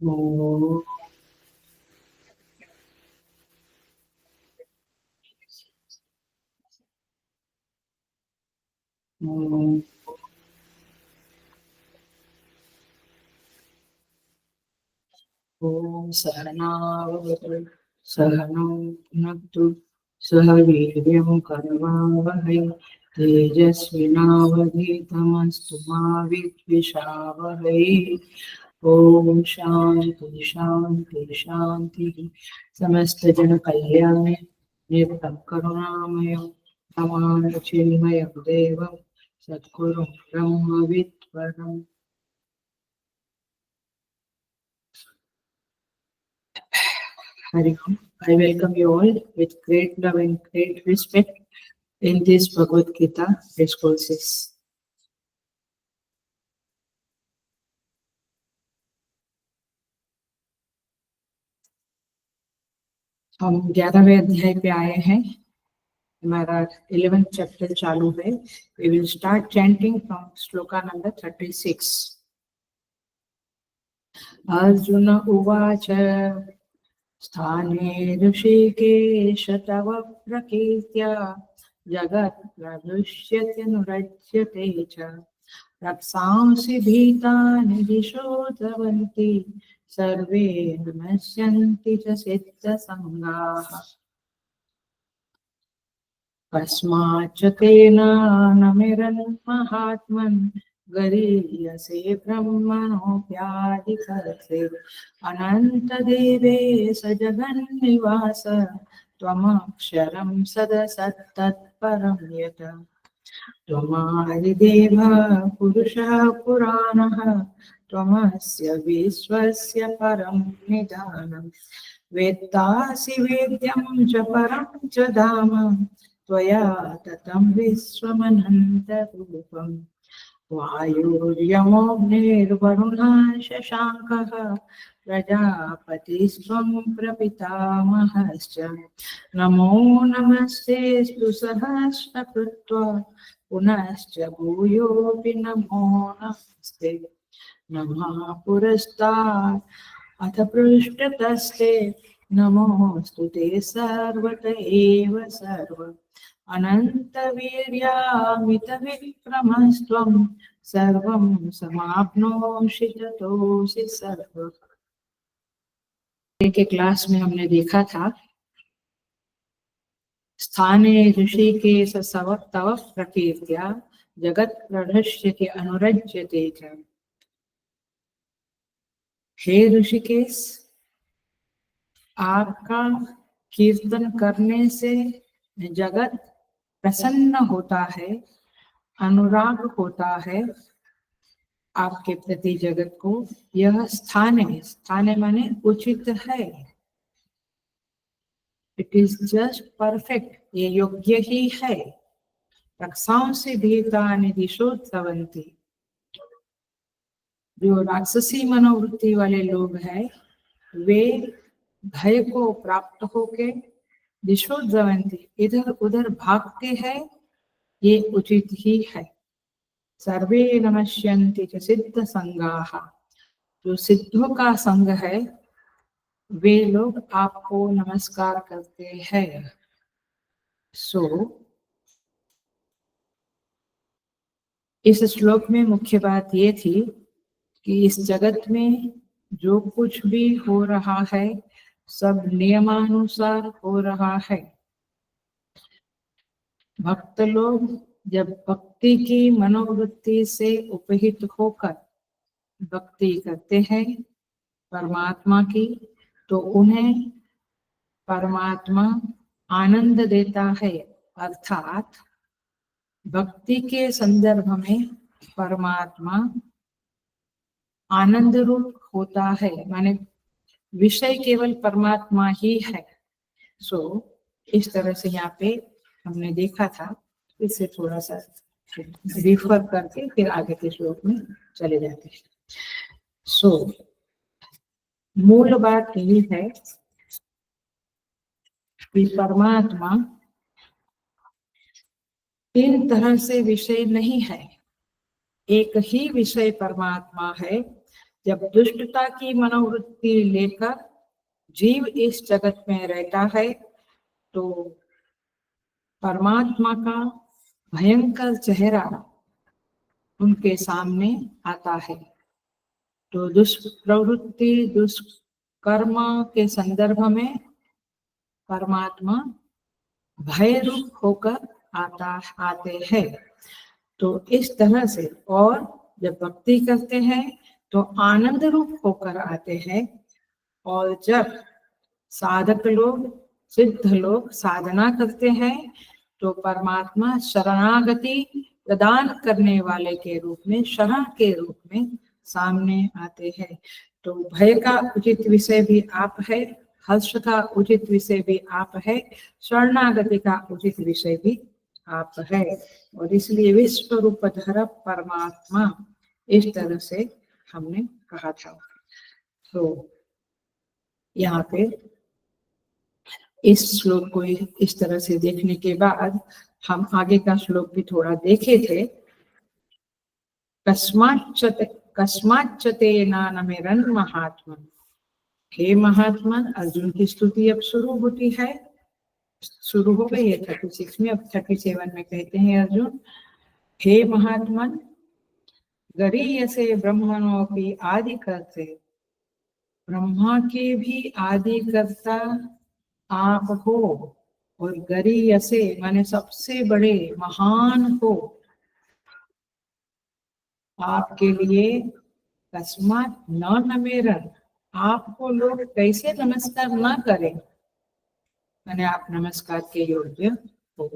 ओम ओम ओम सहनावतु सहनौ भुनक्तु सह वीर्यं करवावहै तेजस्विनावधीतमस्तु मा विद्विषावहै। ओम शांति शांति शांति। समस्त जन कल्याण नित्यं करुणामय नमामि चिन्मय देवं सद्गुरुं ब्रह्मविद्वरम्। Hari Om. I welcome you all with great love and great respect in this Bhagavad Gita discourses. हम 11वें अध्याय पे आए हैं। हमारा 11th चैप्टर चालू है। We will start chanting from shloka number 36. Arjun उवाच स्थाने ऋषिकेश तव प्रकीर्त्या जगत् प्रदुष्यते नुरज्यते च रक्षांसि भीतानि दिशो द्रवन्ति सर्वे नमस्यन्ति च सिद्धसङ्गाः कस्माच्च तेन नमिरन् महात्मन् गरीयसे ब्रह्मणोऽप्यादिकर्त्रे अनन्तदेवेश जगन्निवास त्वमक्षरं सदसत्तत्परं यत् त्वमादिदेवः पुरुषः पुराणः त्वमस्य विश्वस्य परं निधानम् वेत्तासि वेद्यं च परं च धाम त्वया ततं विश्वमनन्तरूपम् वायुर्यमोऽग्निर्वरुणः शशाङ्कः प्रजापतिस्त्वं प्रपितामहश्च नमो नमस्तेऽस्तु सहस्रकृत्वा पुनश्च भूयोऽपि नमो नमस्ते नमः पुरस्तात् अथ पृष्ठतस्ते नमोऽस्तु ते सर्वत एव सर्व अनन्तवीर्यामितविक्रमस्त्वं सर्वं समाप्नोषि ततोऽसि सर्वः। के क्लास में हमने देखा था स्थाने ऋषिकेश सव तव प्रकीर्त्या जगत् प्रदृश्यते अनुरज्यते च। हे ऋषिकेश, आपका कीर्तन करने से जगत प्रसन्न होता है, अनुराग होता है आपके प्रति जगत को। यह स्थान है, स्थान माने उचित है, इट इज जस्ट परफेक्ट, ये योग्य ही है। रक्षांसि भीतानि दिशो द्रवन्ति, जो राक्षसी मनोवृत्ति वाले लोग हैं वे भय को प्राप्त होके दिशो द्रवन्ति, इधर उधर भागते हैं, ये उचित ही है। सर्वे नमस्यन्ति च सिद्ध संगाः, जो सिद्धों का संग है वे लोग आपको नमस्कार करते हैं। इस श्लोक में मुख्य बात ये थी कि इस जगत में जो कुछ भी हो रहा है सब नियमानुसार हो रहा है। भक्त लोग जब भक्ति की मनोवृत्ति से उपहित होकर भक्ति करते हैं परमात्मा की, तो उन्हें परमात्मा आनंद देता है। अर्थात भक्ति के संदर्भ में परमात्मा आनंद रूप होता है, माने विषय केवल परमात्मा ही है। इस तरह से यहाँ पे हमने देखा था। इससे थोड़ा सा रिफर करके फिर आगे के श्लोक में चले जाते हैं। मूल बात यही है कि परमात्मा तीन तरह से विषय नहीं है, एक ही विषय परमात्मा है। जब दुष्टता की मनोवृत्ति लेकर जीव इस जगत में रहता है तो परमात्मा का भयंकर चेहरा उनके सामने आता है। तो दुष्प्रवृत्ति दुष्कर्म के संदर्भ में परमात्मा भय रूप होकर आते हैं। तो इस तरह से, और जब भक्ति करते हैं तो आनंद रूप होकर आते हैं, और जब साधक लोग सिद्ध लोग साधना करते हैं तो परमात्मा शरणागति प्रदान करने वाले के रूप में, शरण के रूप में सामने आते हैं। तो भय का उचित विषय भी आप है, हर्ष का उचित विषय भी आप है, शरणागति का उचित विषय भी आप है। और इसलिए विश्व रूपधर परमात्मा इस तरह से हमने कहा था। तो यहाँ पे इस श्लोक को इस तरह से देखने के बाद हम आगे का श्लोक भी थोड़ा देखे थे। कस्माच्चते नानमेरन महात्मन। हे महात्मन, अर्जुन की स्तुति अब शुरू होती है, शुरू हो गई है 36 में। अब 37 में कहते हैं अर्जुन, हे महात्मन, गरीयसे ब्रह्मणोपि आदि करते, ब्रह्मा के भी आदि करता आप हो, और गरीयसे माने सबसे बड़े महान हो। आपके लिए कस्मात न नमेरन, आपको लोग कैसे नमस्कार न करें, माने आप नमस्कार के योग्य हो।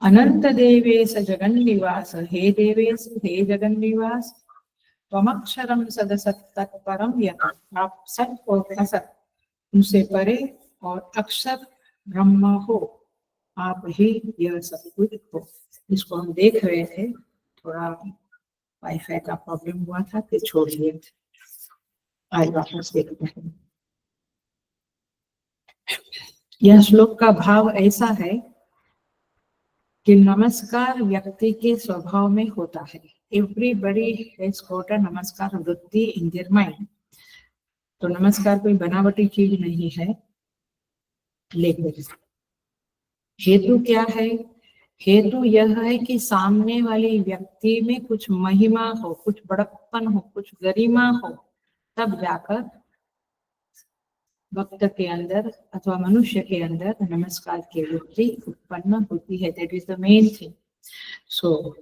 अनंत देवेश जगन निवास, हे देवेश हे जगन निवास, त्वमक्षरम सदसत् तत्परम यत्, आप सत और असत उनसे परे और अक्षर ब्रह्म हो, आप ही यह सब कुछ हो। इसको हम देख रहे थे, थोड़ा वाईफाई का प्रॉब्लम हुआ था फिर छोड़ दिए थे, आज वापस देखते हैं। यह श्लोक का भाव ऐसा है कि नमस्कार व्यक्ति के स्वभाव में होता है। एवरीबडी हैज गॉट अ नमस्कार वृत्ति इन देयर माइंड। तो नमस्कार कोई बनावटी चीज नहीं है। लेकिन हेतु क्या है? हेतु यह है कि सामने वाली व्यक्ति में कुछ महिमा हो, कुछ बड़प्पन हो, कुछ गरिमा हो, तब जाकर भक्त के अंदर अथवा मनुष्य के अंदर नमस्कार की वृत्ति उत्पन्न होती है। That is the main thing. So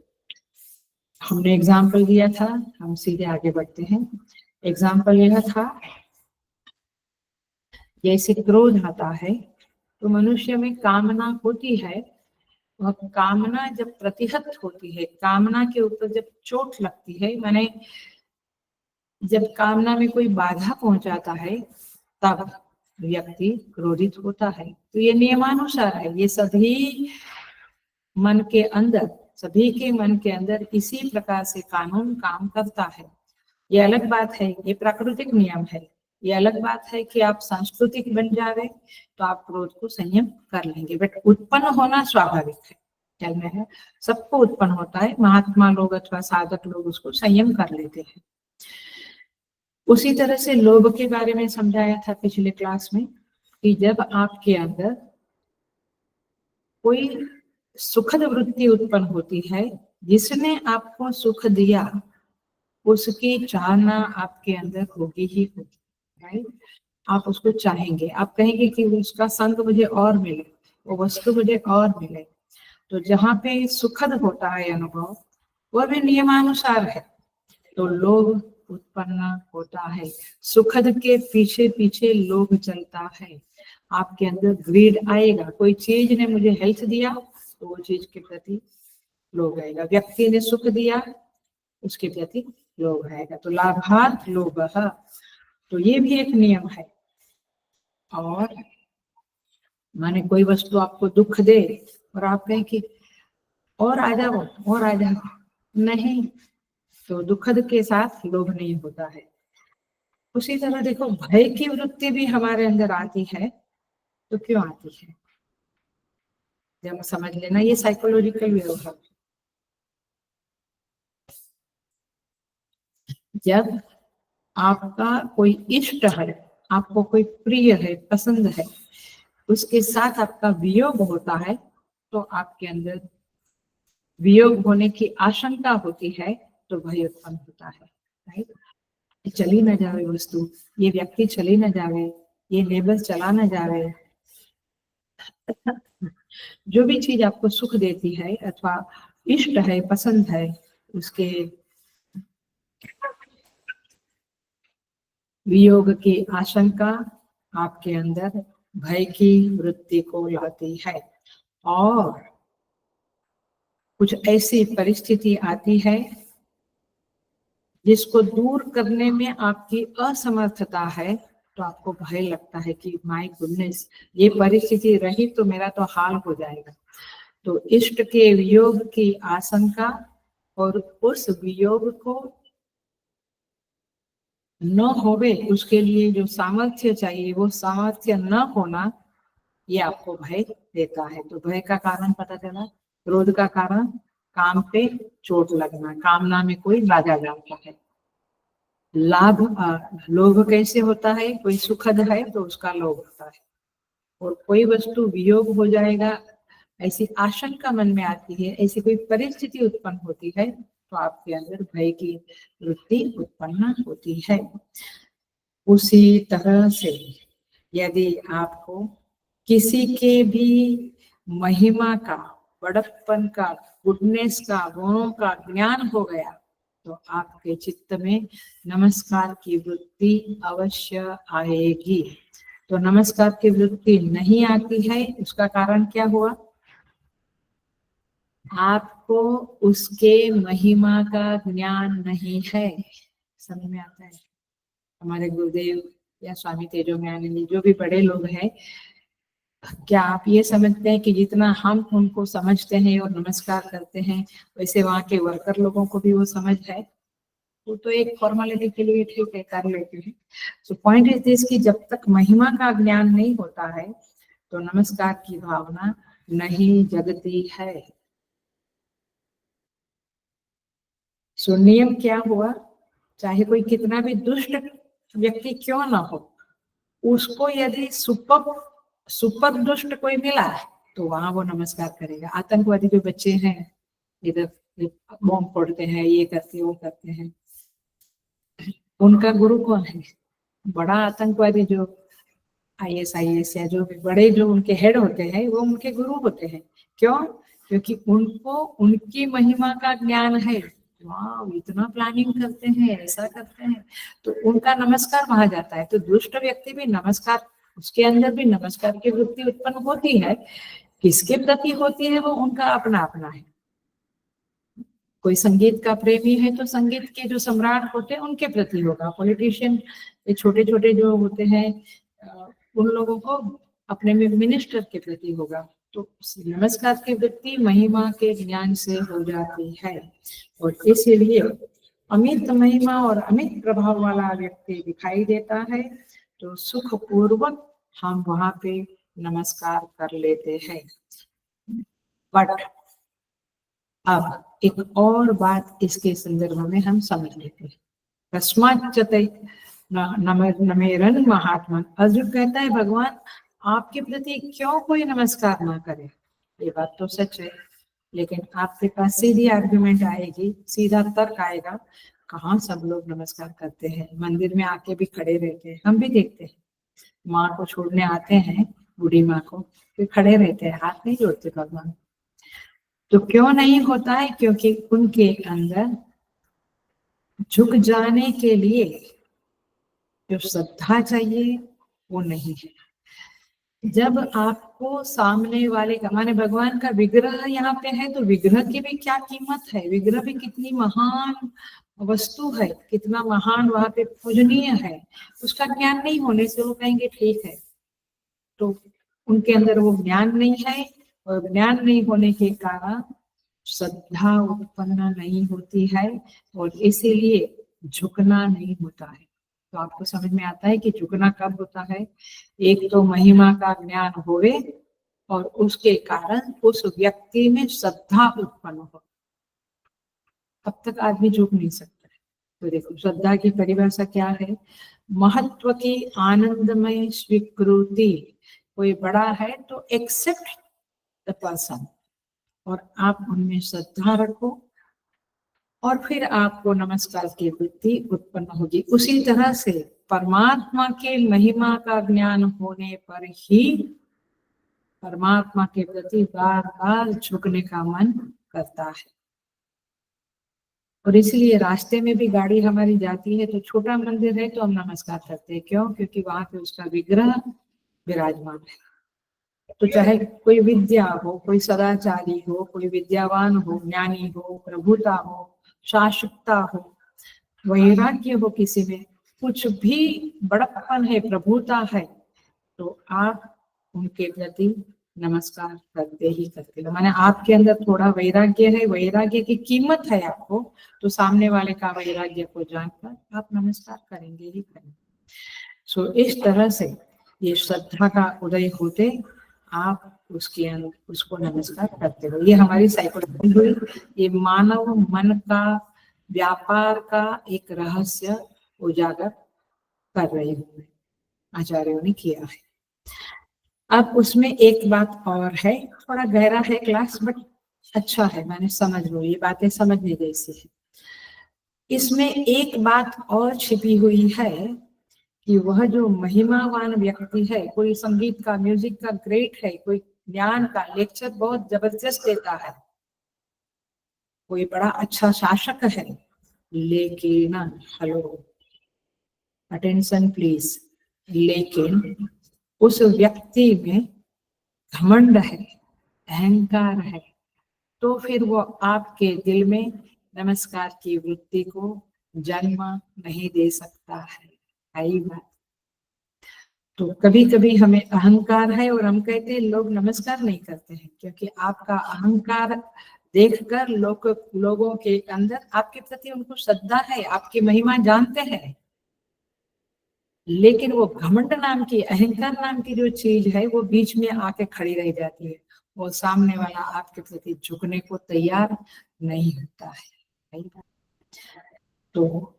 हमने एग्जाम्पल दिया था, हम सीधे आगे बढ़ते हैं। एग्जाम्पल यह था, जैसे क्रोध आता है तो मनुष्य में कामना होती है, वह कामना जब प्रतिहत होती है, कामना के ऊपर जब चोट लगती है, माने जब कामना में कोई बाधा पहुंचाता है, तब व्यक्ति क्रोधित होता है। तो ये नियमानुसार है, ये सभी मन के अंदर, सभी के मन के अंदर इसी प्रकार से कानून काम करता है। ये अलग बात है, ये प्राकृतिक नियम है। ये अलग बात है कि आप सांस्कृतिक बन जावे तो आप क्रोध को संयम कर लेंगे, बट उत्पन्न होना स्वाभाविक है। ख्याल में है, सबको उत्पन्न होता है। महात्मा लोग अथवा साधक लोग उसको संयम कर लेते हैं। उसी तरह से लोभ के बारे में समझाया था पिछले क्लास में कि जब आपके अंदर कोई सुखद वृत्ति उत्पन्न होती है, जिसने आपको सुख दिया, उसकी चाहना आपके अंदर होगी ही होगी, राइट? आप उसको चाहेंगे, आप कहेंगे कि उसका संग मुझे और मिले, वो वस्तु मुझे और मिले। तो जहाँ पे सुखद होता है अनुभव, वह भी नियमानुसार है, तो लोभ उत्पन्न होता है। सुखद के पीछे पीछे लोभ चलता है। आपके अंदर ग्रीड आएगा। कोई चीज ने मुझे हेल्थ दिया तो वो चीज के प्रति लोभ आएगा। व्यक्ति ने सुख दिया, उसके प्रति लोभ आएगा। तो लाभार्थ लोभः, तो ये भी एक नियम है। और माने कोई वस्तु आपको दुख दे और आप कहें कि और आ जाओ, और आ जाओ, नहीं, तो दुखद के साथ लोभ नहीं होता है। उसी तरह देखो, भय की वृत्ति भी हमारे अंदर आती है, तो क्यों आती है जब समझ लेना, ये साइकोलॉजिकल वे है। जब आपका कोई इष्ट है, आपको कोई प्रिय है, पसंद है, उसके साथ आपका वियोग होता है तो आपके अंदर वियोग होने की आशंका होती है, तो भय उत्पन्न होता है। राइट? चली न जावे वस्तु, ये व्यक्ति चली न जावे, ये लेबर चला न जावे। जो भी चीज आपको सुख देती है अथवा इष्ट है, पसंद है, उसके वियोग की आशंका आपके अंदर भय की वृत्ति को लाती है, और कुछ ऐसी परिस्थिति आती है जिसको दूर करने में आपकी असमर्थता है, तो आपको भय लगता है कि माय गुडनेस, ये परिस्थिति रही तो मेरा तो हाल हो जाएगा। तो इष्ट के वियोग की आशंका और उस वियोग को न होवे, उसके लिए जो सामर्थ्य चाहिए वो सामर्थ्य न होना, ये आपको भय देता है। तो भय का कारण पता चला, क्रोध का कारण काम पे चोट लगना, कामना में कोई बाधा डालता है। लाभ लोभ कैसे होता है, कोई सुखद है तो उसका लोभ होता है, और कोई वस्तु वियोग हो जाएगा ऐसी आशंका मन में आती है, ऐसी कोई परिस्थिति उत्पन्न होती है, तो आपके अंदर भय की वृत्ति उत्पन्न होती है। उसी तरह से यदि आपको किसी के भी महिमा का, बड़प्पन का, गुडनेस का, गुणों का ज्ञान हो गया, तो आपके चित्त में नमस्कार की वृत्ति अवश्य आएगी। तो नमस्कार की वृत्ति नहीं आती है, उसका कारण क्या हुआ? आपको उसके महिमा का ज्ञान नहीं है। समझ में आता है? हमारे गुरुदेव या स्वामी तेजोमयानंद जो भी बड़े लोग हैं, क्या आप ये समझते हैं कि जितना हम उनको समझते हैं और नमस्कार करते हैं, वैसे वहाँ के वर्कर लोगों को भी वो समझ है? वो तो एक फॉर्मेलिटी के लिए ठीक है, कर लेते हैं। सो पॉइंट इज दिस कि जब तक महिमा का ज्ञान नहीं होता है तो नमस्कार की भावना नहीं जगती है। सो नियम क्या हुआ? चाहे कोई कितना भी दुष्ट व्यक्ति क्यों ना हो, उसको यदि सुपर दुष्ट कोई मिला तो वहां वो नमस्कार करेगा। आतंकवादी जो बच्चे हैं, इधर बॉम्ब फोड़ते हैं, ये करते हैं, वो करते हैं, उनका गुरु कौन है? बड़ा आतंकवादी जो ISIS या जो भी बड़े जो उनके हेड होते हैं, वो उनके गुरु होते हैं। क्यों? क्योंकि उनको उनकी महिमा का ज्ञान है। वाह, इतना प्लानिंग करते हैं, ऐसा करते हैं, तो उनका नमस्कार वहां जाता है। तो दुष्ट व्यक्ति भी नमस्कार, उसके अंदर भी नमस्कार की वृत्ति उत्पन्न होती है। किसके प्रति होती है वो उनका अपना अपना है। कोई संगीत का प्रेमी है तो संगीत के जो सम्राट होते हैं उनके प्रति होगा। पॉलिटिशियन, छोटे छोटे जो होते हैं, उन लोगों को अपने में मिनिस्टर के प्रति होगा। तो नमस्कार की वृत्ति महिमा के ज्ञान से हो जाती है, और इसीलिए अमित महिमा और अमित प्रभाव वाला व्यक्ति दिखाई देता है, तो सुख पूर्वक हम वहां पे नमस्कार कर लेते हैं। बट अब एक और बात इसके संदर्भ में हम समझ लेते हैं। कस्माच्चते नमेरन महात्मा, अर्जुन कहता है भगवान आपके प्रति क्यों कोई नमस्कार ना करे? ये बात तो सच है, लेकिन आपके पास सीधी आर्गुमेंट आएगी, सीधा तर्क आएगा। कहाँ सब लोग नमस्कार करते हैं, मंदिर में आके भी खड़े रहते हैं, हम भी देखते हैं। माँ को छोड़ने आते हैं, बूढ़ी माँ को, फिर खड़े रहते हैं, हाथ नहीं जोड़ते भगवान। तो क्यों नहीं होता है? क्योंकि उनके अंदर झुक जाने के लिए जो श्रद्धा चाहिए वो नहीं है। जब आपको सामने वाले का, माने भगवान का विग्रह यहाँ पे है, तो विग्रह की भी क्या कीमत है, विग्रह भी कितनी महान वस्तु है, कितना महान वहां पे पूजनीय है, उसका ज्ञान नहीं होने से वो कहेंगे ठीक है। तो उनके अंदर वो ज्ञान नहीं है, और ज्ञान नहीं होने के कारण श्रद्धा उत्पन्न नहीं होती है, और इसीलिए झुकना नहीं होता है। तो आपको समझ में आता है कि झुकना कब होता है? एक तो महिमा का ज्ञान होवे और उसके कारण उस व्यक्ति में श्रद्धा उत्पन्न हो, तब तक आदमी झुक नहीं सकता है। तो देखो श्रद्धा की परिभाषा क्या है, महत्व की आनंदमय स्वीकृति, कोई बड़ा है तो एक्सेप्ट द पर्सन और आप उनमें श्रद्धा रखो और फिर आपको नमस्कार की वृत्ति उत्पन्न होगी। उसी तरह से परमात्मा के महिमा का ज्ञान होने पर ही परमात्मा के प्रति बार बार झुकने का मन करता है। और इसलिए रास्ते में भी गाड़ी हमारी जाती है तो छोटा मंदिर है तो हम नमस्कार करते हैं, क्यों? क्योंकि वहां पे उसका विग्रह विराजमान है। तो चाहे कोई विद्या हो, कोई सदाचारी हो, कोई विद्यावान हो, ज्ञानी हो, प्रभुता हो, शाश्वतता हो, वैराग्य हो, किसी में कुछ भी बड़प्पन है, प्रभुता है, तो आप उनके प्रति नमस्कार करते ही करते हो। माने आपके अंदर थोड़ा वैराग्य है, वैराग्य की कीमत है आपको, तो सामने वाले का वैराग्य को जानकर आप नमस्कार करेंगे ही करेंगे। सो इस तरह से ये श्रद्धा का उदय होते आप उसके अंदर उसको नमस्कार करते हो। ये हमारी साइकोलॉजी हुई, ये मानव मन का व्यापार का एक रहस्य उजागर कर रहे हुए आचार्यों ने किया है। अब उसमें एक बात और है, थोड़ा गहरा है क्लास बट अच्छा है, मैंने समझ लो, ये बातें समझने जैसी है। इसमें एक बात और छिपी हुई है कि वह जो महिमावान व्यक्ति है, कोई संगीत का, म्यूजिक का ग्रेट है, कोई ज्ञान का लेक्चर बहुत जबरदस्त देता है, कोई बड़ा अच्छा शासक है, लेकिन हेलो अटेंशन प्लीज, लेकिन उस व्यक्ति में घमंड है, अहंकार है, तो फिर वो आपके दिल में नमस्कार की वृत्ति को जन्म नहीं दे सकता है। आई बात। तो कभी कभी हमें अहंकार है और हम कहते हैं लोग नमस्कार नहीं करते हैं, क्योंकि आपका अहंकार देखकर लोगों के अंदर आपके प्रति उनको श्रद्धा है, आपकी महिमा जानते हैं, लेकिन वो घमंड नाम की, अहंकार नाम की जो चीज है वो बीच में आके खड़ी रह जाती है, वो सामने वाला आपके प्रति झुकने को तैयार नहीं होता है। तो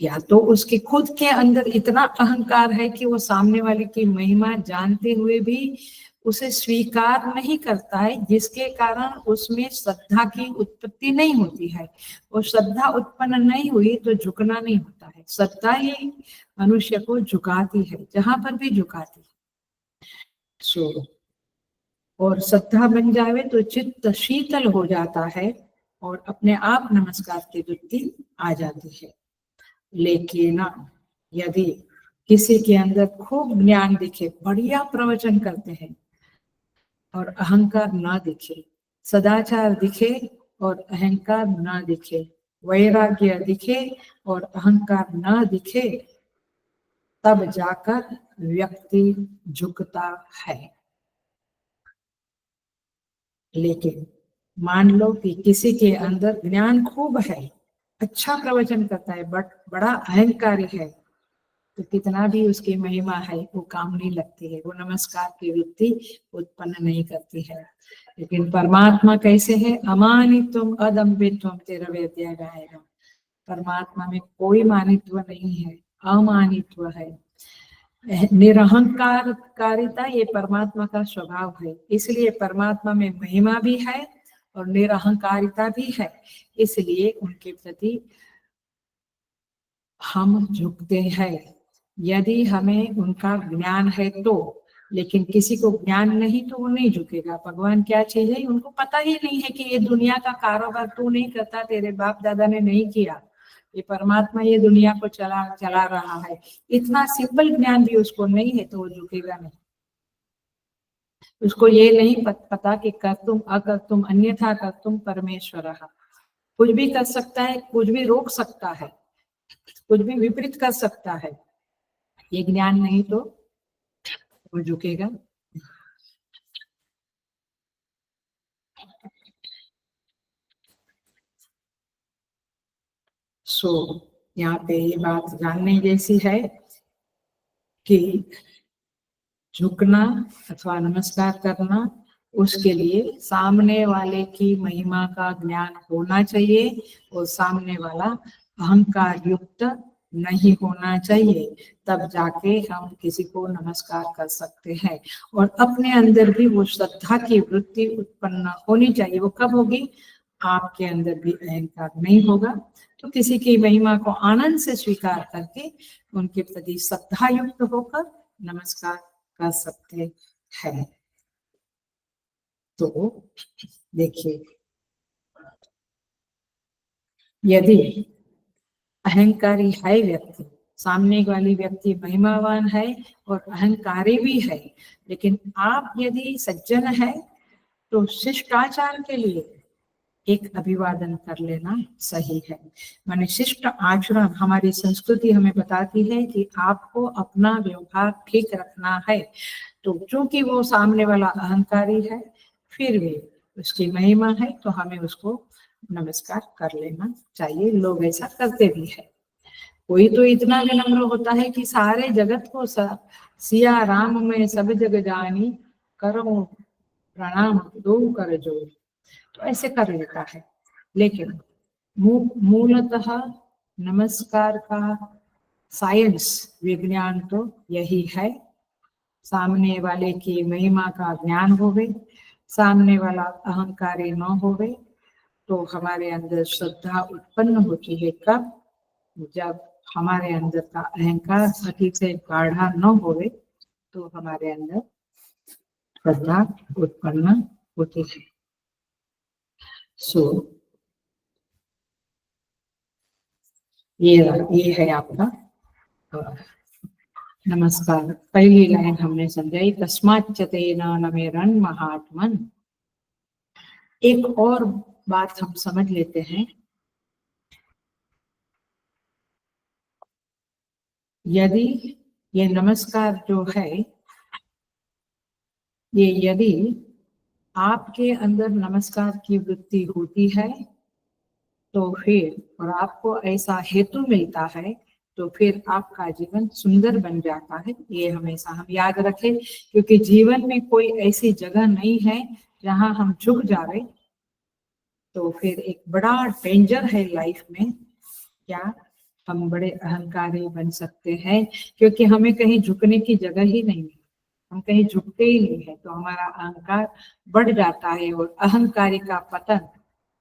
या तो उसके खुद के अंदर इतना अहंकार है कि वो सामने वाले की महिमा जानते हुए भी उसे स्वीकार नहीं करता है, जिसके कारण उसमें श्रद्धा की उत्पत्ति नहीं होती है। और श्रद्धा उत्पन्न नहीं हुई तो झुकना नहीं होता है। श्रद्धा ही मनुष्य को झुकाती है, जहां पर भी झुकाती है। सो और श्रद्धा बन जावे तो चित्त शीतल हो जाता है और अपने आप नमस्कार की वृत्ति आ जाती है। लेकिन यदि किसी के अंदर खूब ज्ञान दिखे, बढ़िया प्रवचन करते हैं और अहंकार ना दिखे, सदाचार दिखे और अहंकार ना दिखे, वैराग्य दिखे और अहंकार ना दिखे, तब जाकर व्यक्ति झुकता है। लेकिन मान लो कि किसी के अंदर ज्ञान खूब है, अच्छा प्रवचन करता है, बट बड़ा अहंकारी है, तो कितना भी उसकी महिमा है वो काम नहीं लगती है, वो नमस्कार की वृत्ति उत्पन्न नहीं करती है। लेकिन परमात्मा कैसे है? अमानित्वम अदम्भित्वम, 13वें अध्याय में आएगा। परमात्मा में कोई मानित्व नहीं है, अमानित्व है, निरहंकार कारिता, ये परमात्मा का स्वभाव है। इसलिए परमात्मा में महिमा भी है और निरहंकारिता भी है, इसलिए उनके प्रति हम झुकते हैं। यदि हमें उनका ज्ञान है तो, लेकिन किसी को ज्ञान नहीं तो वो नहीं झुकेगा। भगवान क्या चीज है उनको पता ही नहीं है कि ये दुनिया का कारोबार तू नहीं करता, तेरे बाप दादा ने नहीं किया, ये परमात्मा ये दुनिया को चला रहा है, इतना सिंपल ज्ञान भी उसको नहीं है तो वो झुकेगा नहीं। उसको ये नहीं पता कि कर तुम अकर तुम अन्यथा कर तुम परमेश्वर, कुछ भी कर सकता है, कुछ भी रोक सकता है, कुछ भी विपरीत कर सकता है, ये ज्ञान नहीं तो वो झुकेगा। सो यहाँ पे ये बात जानने जैसी है कि झुकना अथवा नमस्कार करना उसके लिए सामने वाले की महिमा का ज्ञान होना चाहिए और सामने वाला अहंकार युक्त नहीं होना चाहिए, तब जाके हम किसी को नमस्कार कर सकते हैं। और अपने अंदर भी वो श्रद्धा की वृत्ति उत्पन्न होनी चाहिए। वो कब होगी? आपके अंदर भी अहंकार नहीं होगा तो किसी की महिमा को आनंद से स्वीकार करके उनके प्रति श्रद्धा युक्त होकर नमस्कार कर सकते हैं। तो देखिए, यदि अहंकारी है व्यक्ति, सामने वाली व्यक्ति महिमावान है और अहंकारी भी है, लेकिन आप यदि सज्जन है तो शिष्टाचार के लिए एक अभिवादन कर लेना सही है। माने शिष्ट आचरण, हमारी संस्कृति हमें बताती है कि आपको अपना व्यवहार ठीक रखना है। तो चूंकि वो सामने वाला अहंकारी है, फिर भी उसकी महिमा है तो हमें उसको नमस्कार कर लेना चाहिए। लोग ऐसा करते भी है। कोई तो इतना विनम्र होता है कि सारे जगत को सिया राम में सब जग जानी, करो प्रणाम दो कर जोड़, तो ऐसे कर लेता है। लेकिन मूलतः नमस्कार का साइंस, विज्ञान तो यही है, सामने वाले की महिमा का ज्ञान होवे, सामने वाला अहंकारी न होवे, तो हमारे अंदर श्रद्धा उत्पन्न होती है। कब? जब हमारे अंदर का अहंकार अधिक से गाढ़ा न होवे तो हमारे अंदर श्रद्धा उत्पन्न होती है। सो ये है आपका नमस्कार। पहली लाइन हमने समझाई, तस्माच्च तेन नमेरन् महात्मन्। एक और बात हम समझ लेते हैं, यदि ये नमस्कार जो है, ये यदि आपके अंदर नमस्कार की वृत्ति होती है तो फिर, और आपको ऐसा हेतु मिलता है तो फिर आपका जीवन सुंदर बन जाता है। ये हमेशा हम याद रखें, क्योंकि जीवन में कोई ऐसी जगह नहीं है जहां हम झुक जावे, तो फिर एक बड़ा डेंजर है लाइफ में। क्या हम बड़े अहंकारी बन सकते हैं? क्योंकि हमें कहीं झुकने की जगह ही नहीं है, हम कहीं झुकते ही नहीं है, तो हमारा अहंकार बढ़ जाता है और अहंकारी का पतन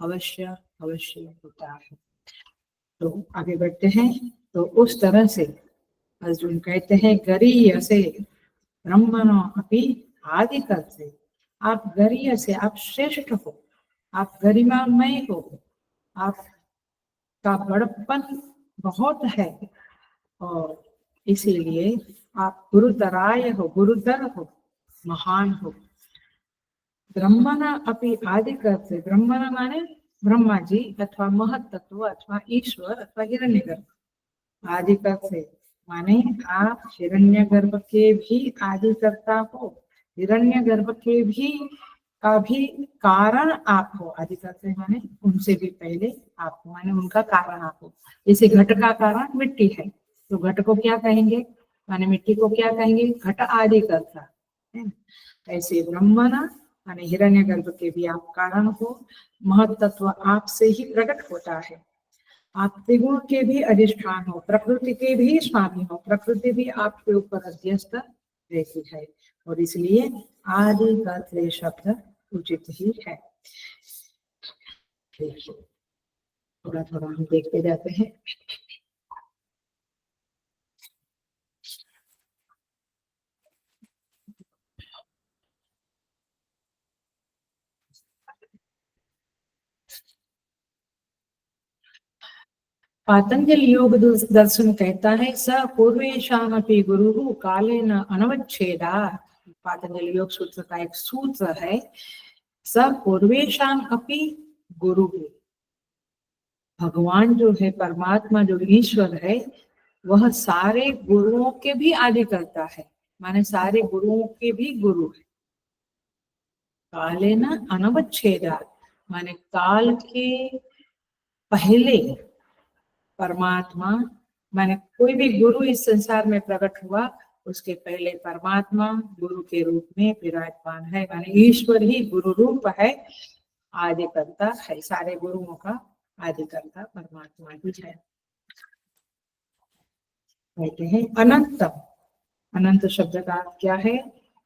अवश्य अवश्य होता है। तो आगे बढ़ते हैं। तो उस तरह से अर्जुन कहते हैं, गरीयसे ब्रह्मणो अपि आदिकर्त्रे। आप गरीय से, आप श्रेष्ठ हो, आप गरिमामय हो, आपका बड़पन बहुत है, और इसीलिए आप गुरुतराय हो, गुरुतर हो, महान हो। ब्रह्मणा अपि आदिकर्त्रे, ब्रह्मणा माने ब्रह्मा जी अथवा महत्तत्व अथवा ईश्वर अथवा हिरण्यगर्भ। आदिकर्त्रे माने आप हिरण्यगर्भ के भी आदिकर्ता हो, हिरण्यगर्भ के भी का भी कारण आप हो। आदिकर्ता माने उनसे भी पहले आप हो, माने उनका कारण आप हो। जैसे घट का कारण मिट्टी है, तो घट को क्या कहेंगे? माने मिट्टी को क्या कहेंगे? घट आदिकर्ता है। ऐसे ब्रह्मणा माने हिरण्यगर्भ के भी आप कारण हो, महत्तत्व आपसे ही प्रकट होता है। आप त्रिगुण के भी अधिष्ठान हो, प्रकृति के भी स्वामी हो, प्रकृति भी आपके ऊपर अध्यस्त रहती है, और इसलिए आदि का शब्द उचित ही है। थोड़ा थोड़ा हम देखते जाते हैं। पातंजल योग दर्शन कहता है, स पूर्वेशामपि गुरु कालेन अनवच्छेदा। पातंजल योग सूत्र का एक सूत्र है, स पूर्वेशाम अपि गुरु। भगवान जो है, परमात्मा जो ईश्वर है, वह सारे गुरुओं के भी आदि करता है, माने सारे गुरुओं के भी गुरु है। काले न अनवच्छेदा माने काल के पहले परमात्मा, माने कोई भी गुरु इस संसार में प्रकट हुआ उसके पहले परमात्मा गुरु के रूप में विराजमान है, माने ईश्वर ही गुरु रूप है, आदिकर्ता है, सारे गुरुओं का आदिकर्ता परमात्मा ही है। कहते हैं अनंतम, अनंत शब्द का अर्थ क्या है?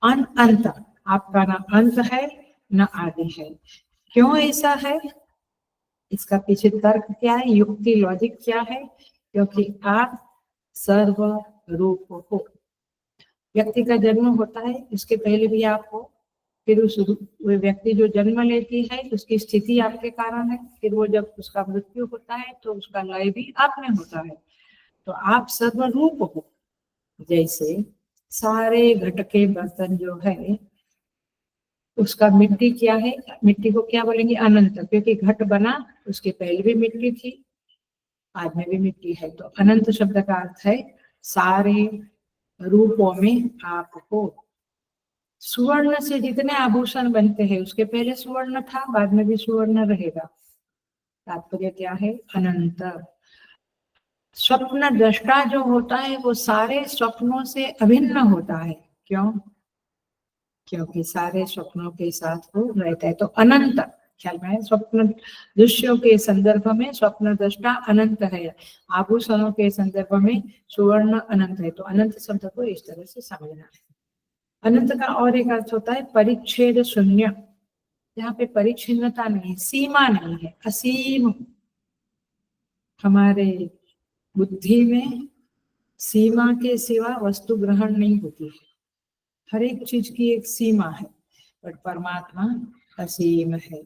अनंत, आपका ना अंत है न आदि है। क्यों ऐसा है? इसका पीछे तर्क क्या है, युक्ति, लॉजिक क्या है? क्योंकि आप सर्व रूप हो। व्यक्ति का जन्म होता है, इसके पहले भी आप हो, फिर उस व्यक्ति जो जन्म लेती है उसकी स्थिति आपके कारण है, फिर वो जब उसका मृत्यु होता है तो उसका लय भी आप में होता है। तो आप सर्वरूप हो। जैसे सारे घट के बर्तन जो है उसका मिट्टी क्या है? मिट्टी को क्या बोलेंगे? अनंत, क्योंकि घट बना उसके पहले भी मिट्टी थी, आज में भी मिट्टी है। तो अनंत शब्द का अर्थ है सारे रूपों में आप हो। सुवर्ण से जितने आभूषण बनते हैं उसके पहले सुवर्ण था, बाद में भी सुवर्ण रहेगा। तात्पर्य क्या है? अनंत। स्वप्न दृष्टा जो होता है वो सारे स्वप्नों से अभिन्न होता है। क्यों? क्योंकि सारे स्वप्नों के साथ वो रहता है। तो अनंत, ख्याल में है, स्वप्न दृश्यों के संदर्भ में स्वप्न दृष्टा अनंत है, आभूषणों के संदर्भ में सुवर्ण अनंत है। तो अनंत शब्द को इस तरह से समझना है। अनंत का और एक अर्थ होता है परिच्छेद शून्य, जहाँ पे परिच्छिन्नता नहीं, सीमा नहीं है, असीम। हमारे बुद्धि में सीमा के सिवा वस्तु ग्रहण नहीं होती है, हर एक चीज की एक सीमा है, बट परमात्मा असीम है।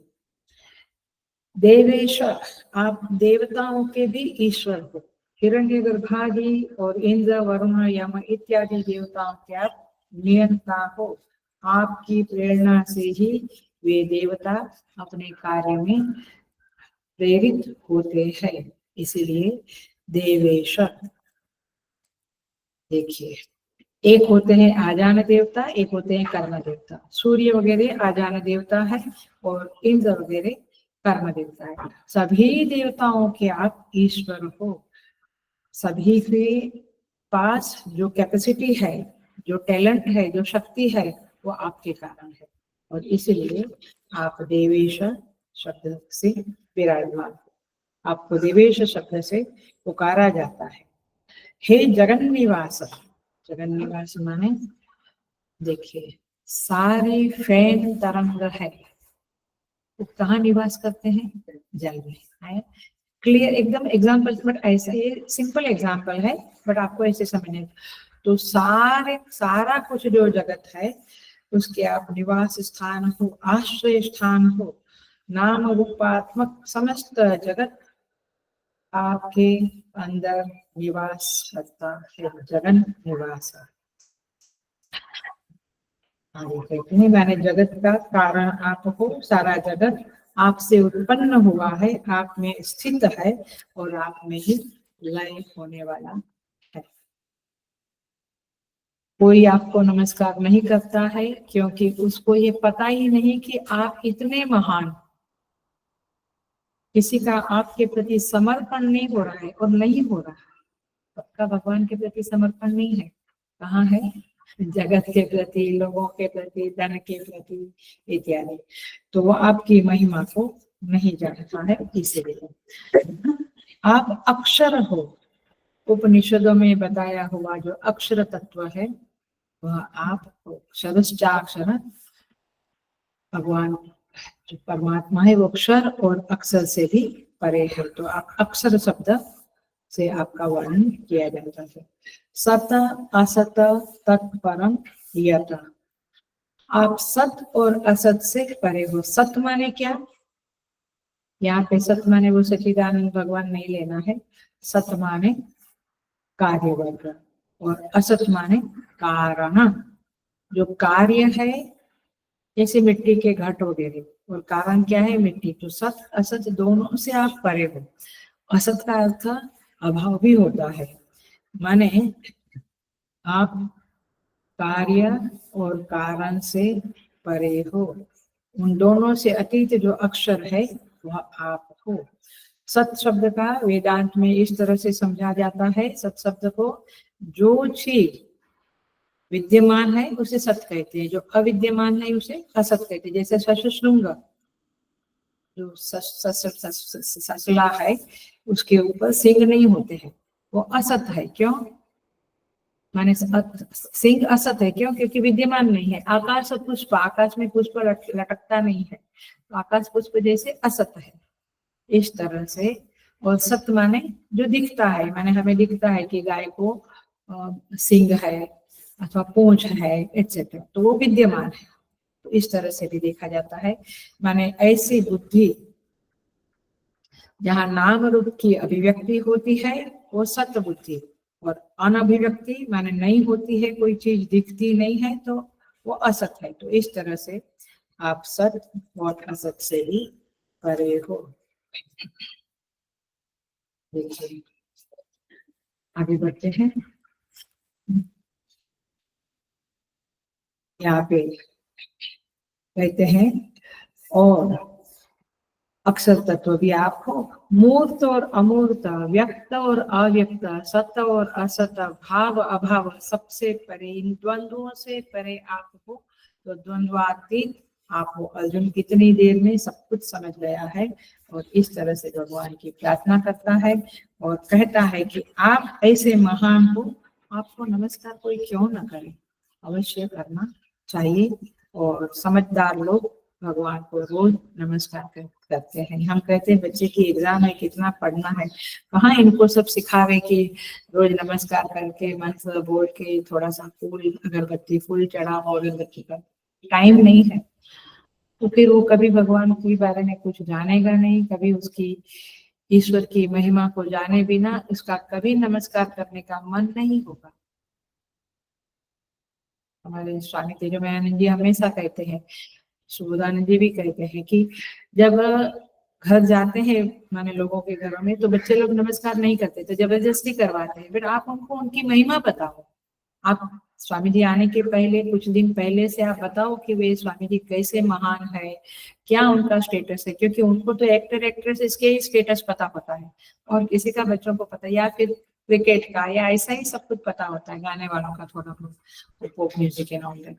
देवेश, आप देवताओं के भी ईश्वर हो। हिरण्यगर्भादि और इंद्र, वरुण, यम इत्यादि देवताओं के आप नियंता हो। आपकी प्रेरणा से ही वे देवता अपने कार्य में प्रेरित होते हैं, इसीलिए देवेश। देखिए, एक होते हैं आजान देवता, एक होते हैं कर्म देवता। सूर्य वगैरह आजान देवता है और इंद्र वगैरह कर्म देवता है। सभी देवताओं के आप ईश्वर हो। सभी के पास जो कैपेसिटी है, जो टैलेंट है, जो शक्ति है, वो आपके कारण है, और इसलिए आप देवेश शब्द से विराजमान, आपको देवेश शब्द से पुकारा जाता है। हे जगन निवास, जगन निवास माने देखिए सारे फैन तरंग है, वो कहाँ निवास करते हैं? जल में है। क्लियर एकदम एग्जाम्पल, बट ऐसे ये सिंपल एग्जाम्पल है, बट आपको ऐसे समझने। तो सारा कुछ जो जगत है उसके आप निवास स्थान हो, आश्रय स्थान हो। नाम रूपात्मक समस्त जगत आपके अंदर निवास करता है, जगन निवास। कहते हैं मैंने जगत का कारण आप हो, सारा जगत आपसे उत्पन्न हुआ है, आप में स्थित है और आप में ही लय होने वाला है। कोई आपको नमस्कार नहीं करता है क्योंकि उसको ये पता ही नहीं कि आप इतने महान। किसी का आपके प्रति समर्पण नहीं हो रहा है, और नहीं हो रहा है, सबका भगवान के प्रति समर्पण नहीं है। कहाँ है? जगत के प्रति, लोगों के प्रति, धन के प्रति इत्यादि। तो वो आपकी महिमा को नहीं जानता है, इसीलिए। आप अक्षर हो। उपनिषदों में बताया हुआ जो अक्षर तत्व है वह आप हो। क्षरश्चाक्षर, भगवान जो परमात्मा है वो अक्षर और अक्षर से भी परे है। तो आप अक्षर शब्द से आपका वर्णन किया जाता है। सत असत तत्परम यत, आप सत और असत से परे हो। सत माने क्या? यहाँ पे सत माने वो सच्चिदानंद भगवान नहीं लेना है। सत माने कार्य वर्ग और असत माने कारण। जो कार्य है जैसे मिट्टी के घट वगैरह, और कारण क्या है? मिट्टी। तो सत असत दोनों से आप परे हो। असत का अर्थ अभाव भी होता है, माने आप कार्य और कारण से परे हो। उन दोनों से अतीत जो अक्षर है वह आप हो। सत शब्द का वेदांत में इस तरह से समझा जाता है, सत शब्द को जो चीज विद्यमान है उसे सत कहते हैं, जो अविद्यमान है उसे असत कहते हैं। जैसे सशृंग जो ससला है उसके ऊपर सिंह नहीं होते हैं, वो असत है। क्यों माने सिंह असत है? क्यों? क्योंकि विद्यमान नहीं है। आकाश पुष्प, आकाश में पुष्प लटकता नहीं है, तो आकाश पुष्प जैसे असत है इस तरह से। और सत्य माने जो दिखता है, माने हमें दिखता है कि गाय को सिंग है अथवा पूंछ है एक्सेट्रा, तो वो विद्यमान है। तो इस तरह से भी देखा जाता है। माने ऐसी बुद्धि जहाँ नाम रूप की अभिव्यक्ति होती है वो सत्य बुद्धि, और अनभिव्यक्ति माने नहीं होती है, कोई चीज दिखती नहीं है, तो वो असत है। तो इस तरह से आप सत्य और असत से भी परे हो। देखिए आगे बढ़ते हैं। यहाँ पे कहते हैं और अक्षर तत्व भी आप हो, मूर्त और अमूर्त, व्यक्त और अव्यक्त, सत और असत, भाव अभाव, सबसे परे, इन द्वंद्वों से परे आप हो। तो द्वंद्वातीत आप हो। अर्जुन कितनी देर में सब कुछ समझ गया है और इस तरह से भगवान की प्रार्थना करता है और कहता है कि आप ऐसे महान हो, आपको नमस्कार कोई क्यों न करे, अवश्य करना चाहिए। और समझदार लोग भगवान को रोज नमस्कार करते हैं। हम कहते हैं बच्चे की एग्जाम है, कितना पढ़ना है, कहाँ इनको सब सिखावे कि रोज नमस्कार करके मंत्र बोल के थोड़ा सा फूल अगरबत्ती फूल चढ़ाओ अगरबत्ती का टाइम नहीं है। तो फिर वो कभी भगवान के बारे में कुछ जानेगा नहीं, कभी उसकी ईश्वर की महिमा को जाने बिना उसका कभी नमस्कार करने का मन नहीं होगा। हमारे स्वामी तेजोमयानंद जी हमेशा कहते हैं, सुबोधानंद जी भी कहते हैं कि जब घर जाते हैं माने लोगों के घरों में, तो बच्चे लोग नमस्कार नहीं करते, तो जबरदस्ती करवाते हैं। फिर आप उनको उनकी महिमा बताओ। आप स्वामी जी आने के पहले कुछ दिन पहले से आप बताओ कि वे स्वामी जी कैसे महान है, क्या उनका स्टेटस है, क्योंकि उनको तो एक्टर एक्ट्रेस इसके ही स्टेटस पता होता है और किसी का बच्चों को पता, या फिर क्रिकेट का या ऐसा ही सब कुछ पता होता है, गाने वालों का थोड़ा बहुत pop music and all that.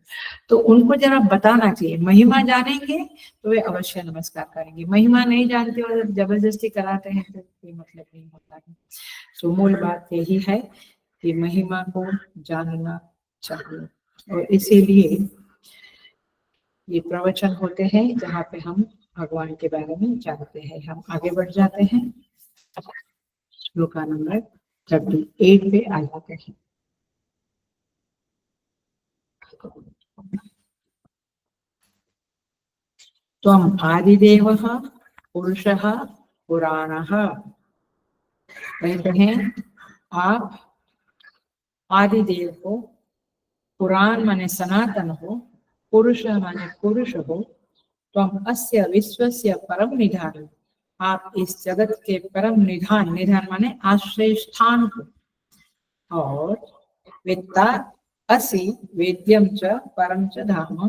तो उनको जरा बताना चाहिए। महिमा जानेंगे तो वे अवश्य नमस्कार करेंगे, महिमा नहीं जानते और जबरदस्ती कराते हैं तो कोई मतलब नहीं होता है। तो मूल बात यही है कि महिमा को जानना चाहिए, और इसीलिए ये प्रवचन होते हैं जहाँ पे हम भगवान के बारे में जानते हैं। हम आगे बढ़ जाते हैं, श्लोका नंबर 38 पे आ जाते हैं। त्वम् आदिदेवः पुरुषः पुराणः, कहते हैं आप आदिदेव हो, पुराण माने सनातन हो, पुरुष माने पुरुष हो, त्वम् अस्य विश्वस्य परम निधान, आप इस जगत के परम निधान, निधान माने आश्रय स्थान हो, और वेत्ता असि वेद्यम च परम च धाम,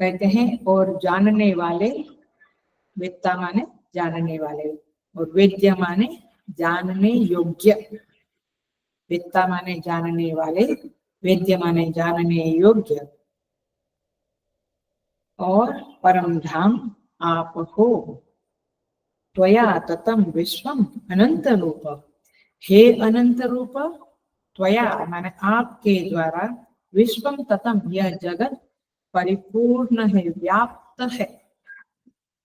कहते हैं और जानने वाले, वेत्ता माने जानने वाले और वेद्य माने जानने योग्य। वेत्ता माने जानने वाले, वेद्य माने जानने योग्य, और परम धाम आप हो। त्वया ततम विश्वम अनंत रूप, हे अनंत रूप, त्वया माने आपके द्वारा, विश्वम ततम यह जगत परिपूर्ण है, व्याप्त है।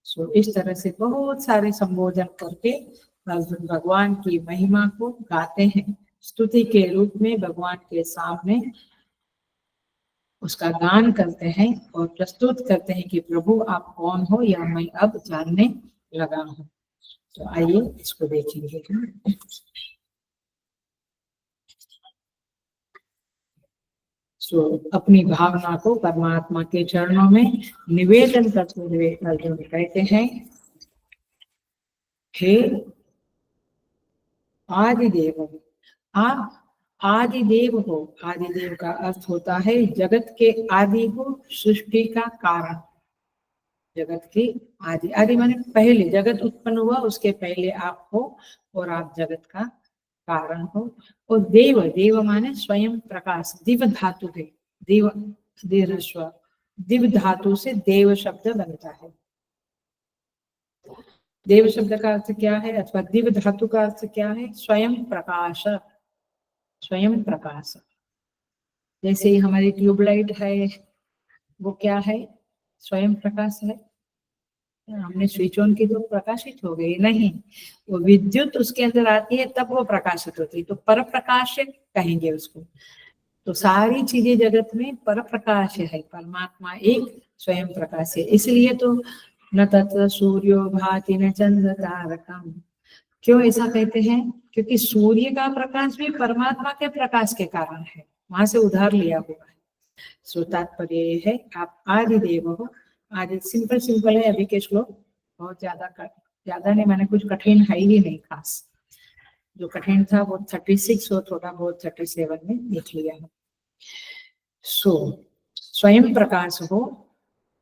सो इस तरह से बहुत सारे संबोधन करके अर्जुन भगवान की महिमा को गाते हैं, स्तुति के रूप में भगवान के सामने उसका गान करते हैं और प्रस्तुत करते हैं कि प्रभु आप कौन हो, यह मैं अब जानने लगा हूँ। तो आइए इसको देखेंगे। सो अपनी भावना को परमात्मा के चरणों में निवेदन करते हुए अर्जुन कहते हैं, हे आदिदेव, आप आदिदेव हो। आदिदेव का अर्थ होता है जगत के आदि हो, सृष्टि का कारण। जगत की आदि, आदि माने पहले जगत उत्पन्न हुआ उसके पहले आप हो और आप जगत का कारण हो। और देव, देव माने स्वयं प्रकाश, दिव धातु है, देव दीर्घ, दिव धातु से देव शब्द बनता है। देव शब्द का अर्थ क्या है, अथवा दिव धातु का अर्थ क्या है, स्वयं प्रकाश, स्वयं प्रकाश। जैसे ही हमारी ट्यूबलाइट है, वो क्या है, स्वयं प्रकाश है। हमने स्विच ऑन की तो प्रकाशित हो गई नहीं, वो विद्युत उसके अंदर आती है तब वो प्रकाशित होती है, तो पर प्रकाश कहेंगे उसको। तो सारी चीजें जगत में पर प्रकाश है, परमात्मा एक स्वयं प्रकाश है। इसलिए तो न तत्र सूर्यो भाति न चंद्र तारकम। क्यों ऐसा कहते हैं, क्योंकि सूर्य का प्रकाश भी परमात्मा के प्रकाश के कारण है, वहां से उधार लिया हुआ है। सो तात्पर्य ये है, आप आदि देव हो। आदि सिंपल सिंपल है अभी के श्लोक, बहुत ज्यादा नहीं, मैंने कुछ कठिन है ही नहीं खास। जो कठिन था वो 36 और थोड़ा बहुत 37 में लिख लिया है। सो स्वयं प्रकाश हो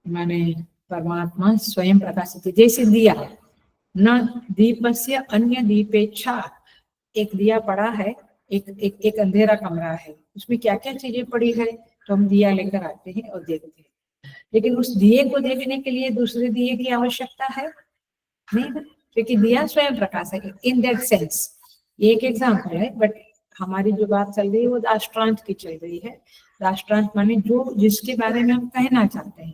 माने परमात्मा स्वयं प्रकाशित, जैसे दिया न दीपस्य अन्य दीपेच्छा। एक दिया पड़ा है, एक अंधेरा कमरा है, उसमें क्या क्या चीजें पड़ी है, तो हम दिया लेकर आते हैं और देखते हैं, लेकिन उस दिए को देखने के लिए दूसरे दिए की आवश्यकता है नहीं, क्योंकि दिया स्वयं प्रकाश है। इन दैट सेंस ये एक एग्जाम्पल है, बट हमारी जो बात चल रही है वो राष्ट्रांत की चल रही है। राष्ट्रांत माने जो जिसके बारे में हम कहना चाहते हैं,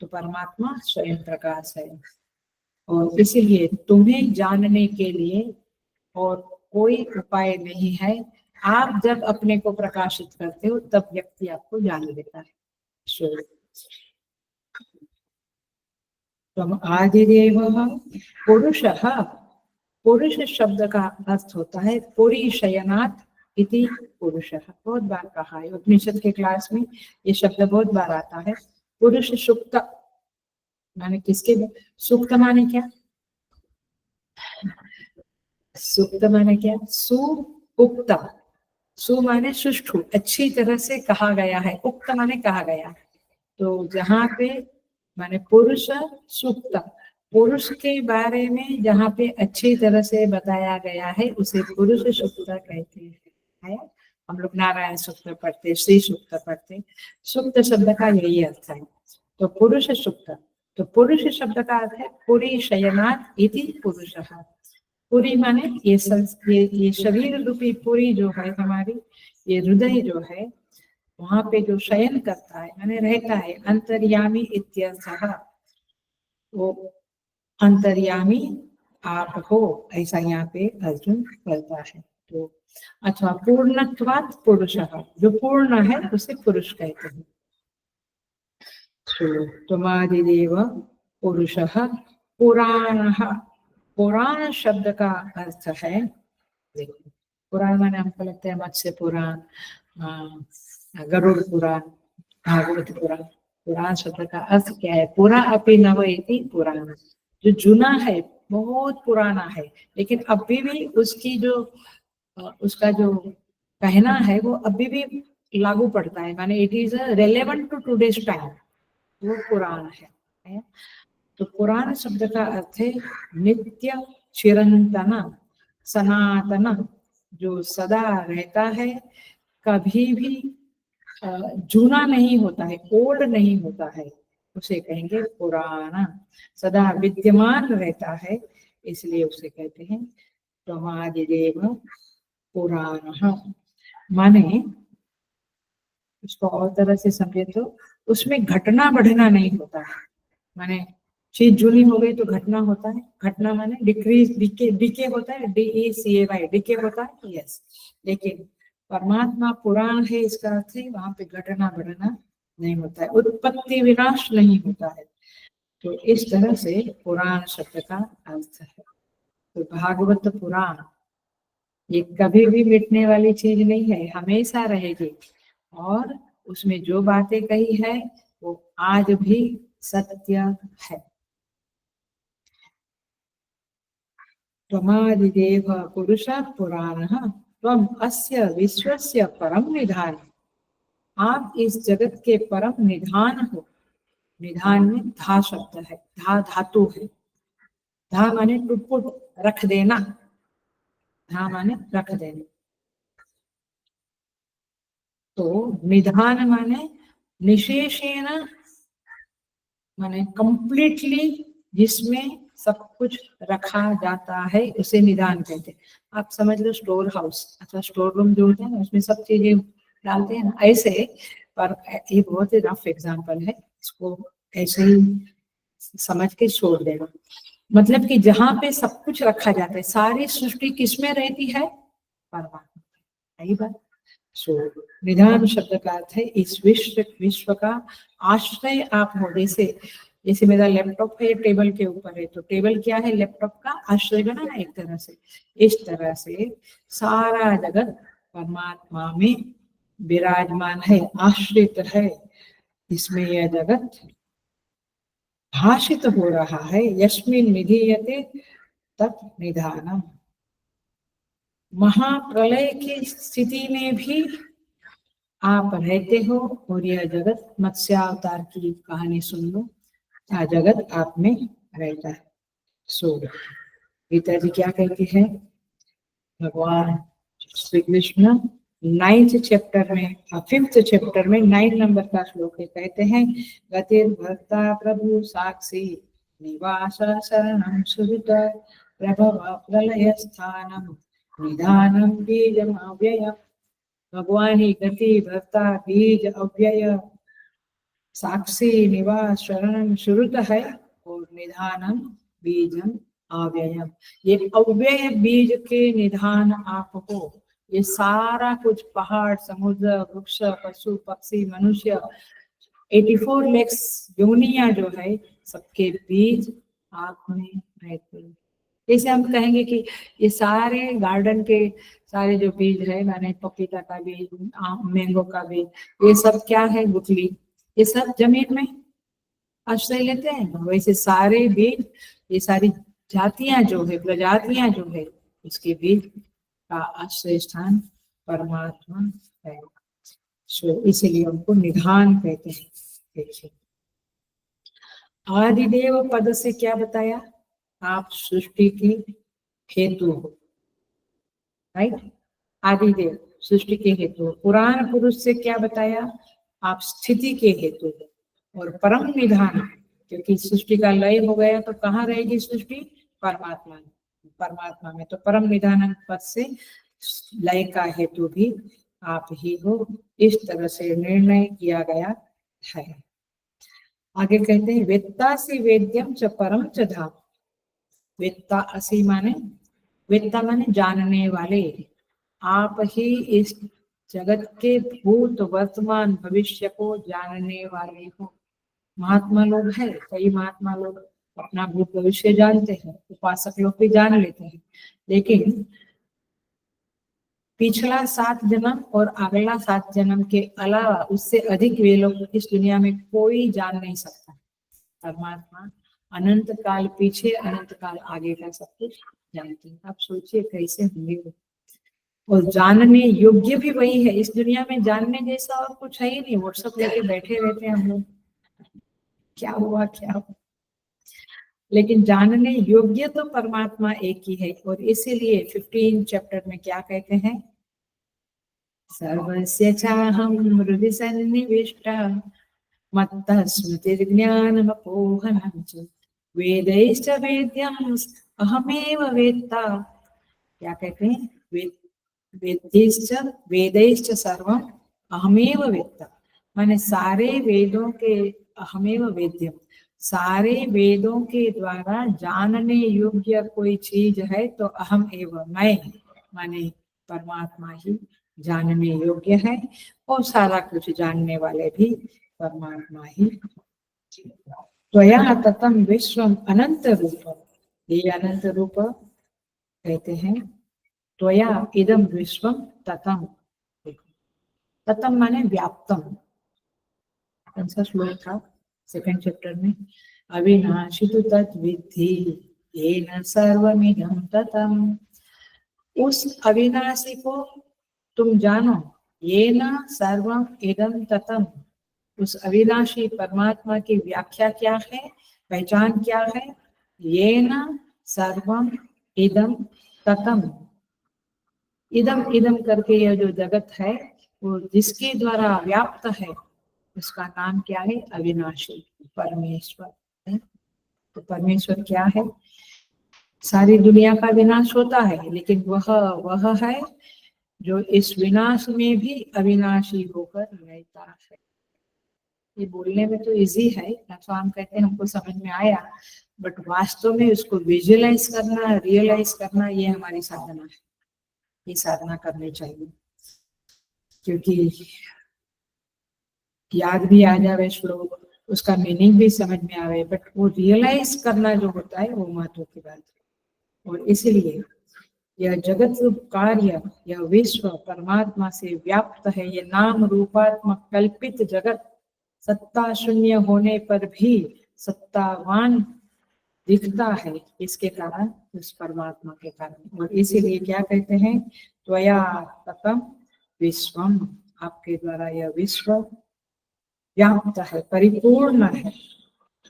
तो परमात्मा स्वयं प्रकाश है। और इसीलिए तुम्हें जानने के लिए और कोई उपाय नहीं है। आप जब अपने को प्रकाशित करते हो तब व्यक्ति आपको जान लेता है। तुम आदिदेव पुरुषः, पुरुष शब्द का अर्थ होता है पुरीशयनात् इति पुरुषः। बहुत बार कहा है उपनिषद के क्लास में, ये शब्द बहुत बार आता है। पुरुष सुक्त माने किसके, सुक्त माने क्या, सुक्त माने क्या, सुउक्त, सु माने सुष्ठु, अच्छी तरह से कहा गया है, उक्त माने कहा गया। तो जहाँ पे माने पुरुष सुक्त, पुरुष के बारे में जहाँ पे अच्छी तरह से बताया गया है उसे पुरुष सुक्त कहते हैं। हम लोग नारायण सूक्त पढ़ते, श्री सूक्त पढ़ते, सुक्त शब्द का यही अर्थ है। तो पुरुष सुक्त, तो पुरुष शब्द का अर्थ है पुरी शयनात् इति पुरुषः। पुरी माने ये शरीर रूपी पुरी जो है हमारी, ये हृदय जो है, वहां पे जो शयन करता है माने रहता है, अंतर्यामी इत्यर्थः। वो अंतर्यामी आप हो, ऐसा यहाँ पे अर्जुन कहता है। तो अथवा पूर्णत्वात् पुरुषः, जो पूर्ण है उसे पुरुष कहते हैं। तुमादिदेव पुरुषः पुराणः। पुराण शब्द का अर्थ है, देखो पुराण माने हमको लगता है मत्स्य पुराण, गरुड़ पुराण, भागवत पुराण। पुराण शब्द का अर्थ क्या है, पुरा अपि नव इति पुराण, जो जुना है, बहुत पुराना है, लेकिन अभी भी उसकी जो उसका जो कहना है वो अभी भी लागू पड़ता है, माने it is relevant to today's time, वो पुराण है। तो पुराण शब्द का अर्थ है नित्य, चिरंतन, सनातन, जो सदा रहता है, कभी भी जूना नहीं होता है, ओल्ड नहीं होता है, उसे कहेंगे पुराना। सदा विद्यमान रहता है, इसलिए उसे कहते हैं त्वमादिदेव पुराणः। माने उसको और तरह से समझे तो उसमें घटना बढ़ना नहीं होता है। माने चीज जूनी हो गई तो घटना होता है, घटना माने डिक्रीज, डिके होता है, DECAY, डिके होता है, यस। लेकिन परमात्मा पुराण है, इसका अर्थ है वहां पे घटना बढ़ना नहीं होता है, उत्पत्ति विनाश नहीं होता है। तो इस तरह से पुराण शब्द का अर्थ है। तो भागवत पुराण ये कभी भी मिटने वाली चीज नहीं है, हमेशा रहेगी, और उसमें जो बातें कही है वो आज भी सत्य है। त्वमादिदेव पुरुषः पुराणः त्वम् अस्य विश्वस्य परम निधान। आप इस जगत के परम निधान हो। निधान में धा शब्द है, धा धातु है। धा माने टू पुट, रख देना, धा माने रख देना। तो निधान माने निशेषेण माने कंप्लीटली, जिसमें सब कुछ रखा जाता है उसे निधान कहते हैं। आप समझ लो स्टोर हाउस अथवा स्टोर रूम जो होता है ना, उसमें सब चीजें डालते हैं ना, ऐसे। पर ये बहुत ही रफ एग्जांपल है, इसको ऐसे ही समझ के छोड़ देना। मतलब कि जहाँ पे सब कुछ रखा जाता है, सारी सृष्टि किसमें रहती है? परमात्मा। सही बात। सो निधान शब्द का अर्थ है इस विश्व का आश्रय आप हो। जैसे जैसे मेरा लैपटॉप है, टेबल के ऊपर है, तो टेबल क्या है? लैपटॉप का आश्रय बना ना एक तरह से। इस तरह से सारा जगत परमात्मा में विराजमान है, आश्रित है। इसमें यह जगत भाषित हो रहा है। यस्मिन् निधीयते तत् निधानम। महाप्रलय की स्थिति में भी आप रहते हो, और यह जगत मत्स्यावतार की कहानी सुन लो, यह जगत आप में रहता है। सो गीता जी क्या कहती है? भगवान श्री कृष्ण 9th चैप्टर में, 5th चैप्टर में 9 नंबर का श्लोक है, कहते हैं गतिर्भर्ता प्रभु साक्षी निवास शरणं सुहृद प्रभव प्रलय स्थानम निधानम बीजम अव्ययम्। भगवान ही गति, भर्ता, बीज, अव्यय, साक्षी, निवास, शरणं श्रुत है, और निधानम बीजम अव्ययम। ये अव्यय बीज के निधान आप हो। ये सारा कुछ पहाड़, समुद्र, वृक्ष, पशु, पक्षी, मनुष्य, 84 लाख योनियां जो है, सबके बीज आप में रहते हैं। जैसे हम कहेंगे कि ये सारे गार्डन के सारे जो बीज है, माने पपीता का बीज, मैंगो का बीज, ये सब क्या है? गुठली। ये सब जमीन में आश्रय लेते हैं। वैसे सारे बीज, ये सारी जातियां जो है, प्रजातियां जो है, इसके बीज का आश्रय स्थान परमात्मा है। सो इसीलिए उनको निधान कहते हैं। देखिए आदिदेव पद से क्या बताया? आप सृष्टि के हेतु हो, राइट? आदिदेव सृष्टि के हेतु। पुराण पुरुष से क्या बताया? आप स्थिति के हेतु हो। और परम निधान, क्योंकि सृष्टि का लय हो गया तो कहाँ रहेगी सृष्टि? परमात्मा में। परमात्मा में तो परम निधान पद से लय का हेतु भी आप ही हो। इस तरह से निर्णय किया गया है। आगे कहते हैं वेत्तासि वेद्यम च परम च धाम। वेत्ता असी माने, वेत्ता माने जानने वाले। आप ही इस जगत के भूत, वर्तमान, भविष्य को जानने वाले हो। महात्मा लोग हैं, कई महात्मा लोग अपना भूत भविष्य जानते हैं, उपासक लोग भी जान लेते हैं, लेकिन पिछला 7 जन्म और अगला 7 जन्म के अलावा उससे अधिक वे लोग इस दुनिया में कोई जान नहीं सकता। परमात्मा अनंत काल पीछे, अनंत काल आगे का सब कुछ जानते हैं। आप सोचिए कैसे होंगे वो। और जानने योग्य भी वही है। इस दुनिया में जानने जैसा और कुछ है ही नहीं। व्हाट्सएप लेके बैठे रहते हैं हम लोग, क्या हुआ क्या हुआ। लेकिन जानने योग्य तो परमात्मा एक ही है। और इसीलिए 15 चैप्टर में क्या कहते हैं? सर्वस्य चाहं हृदि सन्निविष्टा मत्तः स्मृतिर्ज्ञानमपोहनं च वेदैश्च वेद्यम् अहमेव वेत्ता। क्या कहते हैं? वेदैश्च सर्वम् अहमेव वेत्ता, माने सारे वेदों के अहमेव वेद्यम, सारे वेदों के द्वारा जानने योग्य कोई चीज है तो अहम एवं मैं, माने परमात्मा ही जानने योग्य है। और सारा कुछ जानने वाले भी परमात्मा ही। त्वया ततम विश्वम अनंत रूप। ये अनंत रूप कहते हैं त्वया इदम विश्वम ततम। ततम माने व्याप्तम। कौन सा श्लोक था? 2nd चैप्टर में। अविनाशी तु तद्विद्धि येन सर्वमिदं ततम। उस अविनाशी को तुम जानो, येन सर्वम इदं ततम। उस अविनाशी परमात्मा की व्याख्या क्या है, पहचान क्या है? येन सर्वम इदं ततम, इदम इदम करके यह जो जगत है वो जिसके द्वारा व्याप्त है उसका नाम क्या है? अविनाशी, परमेश्वर है। तो परमेश्वर क्या है? सारी दुनिया का विनाश होता है लेकिन वह है जो इस विनाश में भी अविनाशी होकर रहता है। ये बोलने में तो इजी है, तो हम कहते हैं हमको समझ में आया, बट वास्तव में उसको विजुअलाइज करना, रियलाइज करना, ये हमारी साधना है। ये साधना करनी चाहिए, क्योंकि याद भी आ जावे श्लोक, उसका मीनिंग भी समझ में आवे, बट वो रियलाइज करना जो होता है वो महत्व की बात है। और इसीलिए यह जगत कार्य, यह विश्व परमात्मा से व्याप्त है। ये नाम रूपात्मक कल्पित जगत सत्ता शून्य होने पर भी सत्तावान दिखता है, इसके कारण, उस परमात्मा के कारण। और इसीलिए क्या कहते हैं? त्वया ततम विश्वम, आपके द्वारा यह विश्व व्याप्त है, परिपूर्ण है।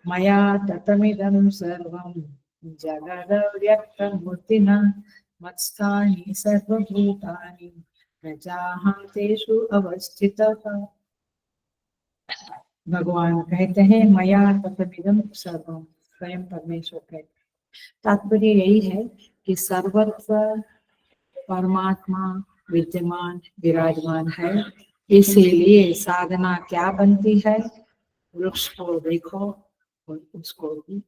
मया ततमिदं सर्वं जगद व्यक्तमूर्तिना मत्स्थानि सर्वभूतानि न चाहं तेषु अवस्थितः। भगवान कहते हैं मया ततमिदं सर्वम, स्वयं परमेश्वर कहते हैं। तात्पर्य यही है कि सर्वत्र परमात्मा विद्यमान विराजमान है। इसीलिए साधना क्या बनती है? वृक्ष को देखो और उसको भी,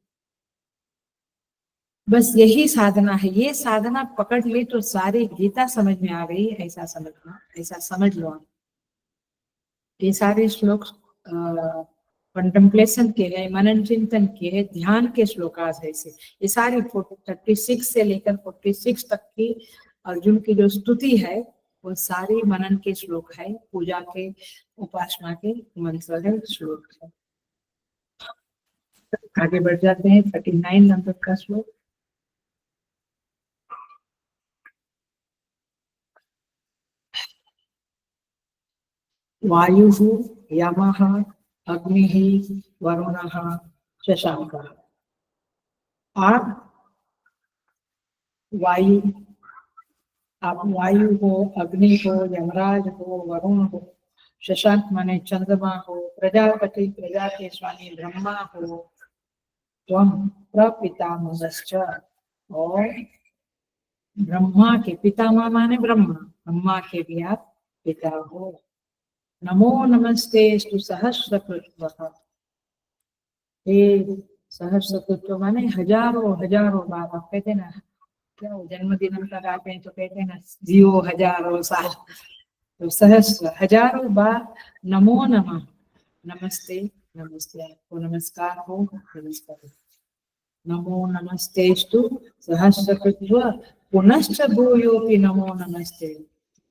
बस यही साधना है। ये साधना पकड़ ली तो सारी गीता समझ में आ गई, ऐसा समझना, ऐसा समझ लो आप। ये सारे श्लोक कंटेम्पलेशन के हैं, मनन चिंतन के हैं, ध्यान के श्लोक है। ऐसे ये सारी 36 से लेकर 46 तक की अर्जुन की जो स्तुति है वो सारी मनन के श्लोक है, पूजा के, उपासना के मंत्र है, श्लोक है। आगे बढ़ जाते हैं 39 नंबर का श्लोक। वायुः यमः अग्निः वरुणः शशांकः। आप वायु, आप वायु हो, अग्नि हो, यमराज हो, वरुण हो, शशांक माने चंद्रमा हो, प्रजापति प्रजा के स्वामी ब्रह्मा हो, त्वं प्रपितामहश्च, और ब्रह्मा के पितामह माने ब्रह्मा, ब्रह्मा के भी आप पिता हो। नमो नमस्तेस्तु सहस्रकृत्वः, हे सहस्रकृत्व माने हजारों हजारों बार। आप कहते ना, क्या जन्मदिन का गाते हैं तो कहते हैं ना, जियो हजारों साल, तो सहस्र हजारों बार नमो नमः, नमस्ते नमस्ते, आपको नमस्कार हो, नमस्कार। नमो नमस्तेस्तु सहस्रकृत्व पुनश्च भूयोपि नमो नमस्ते।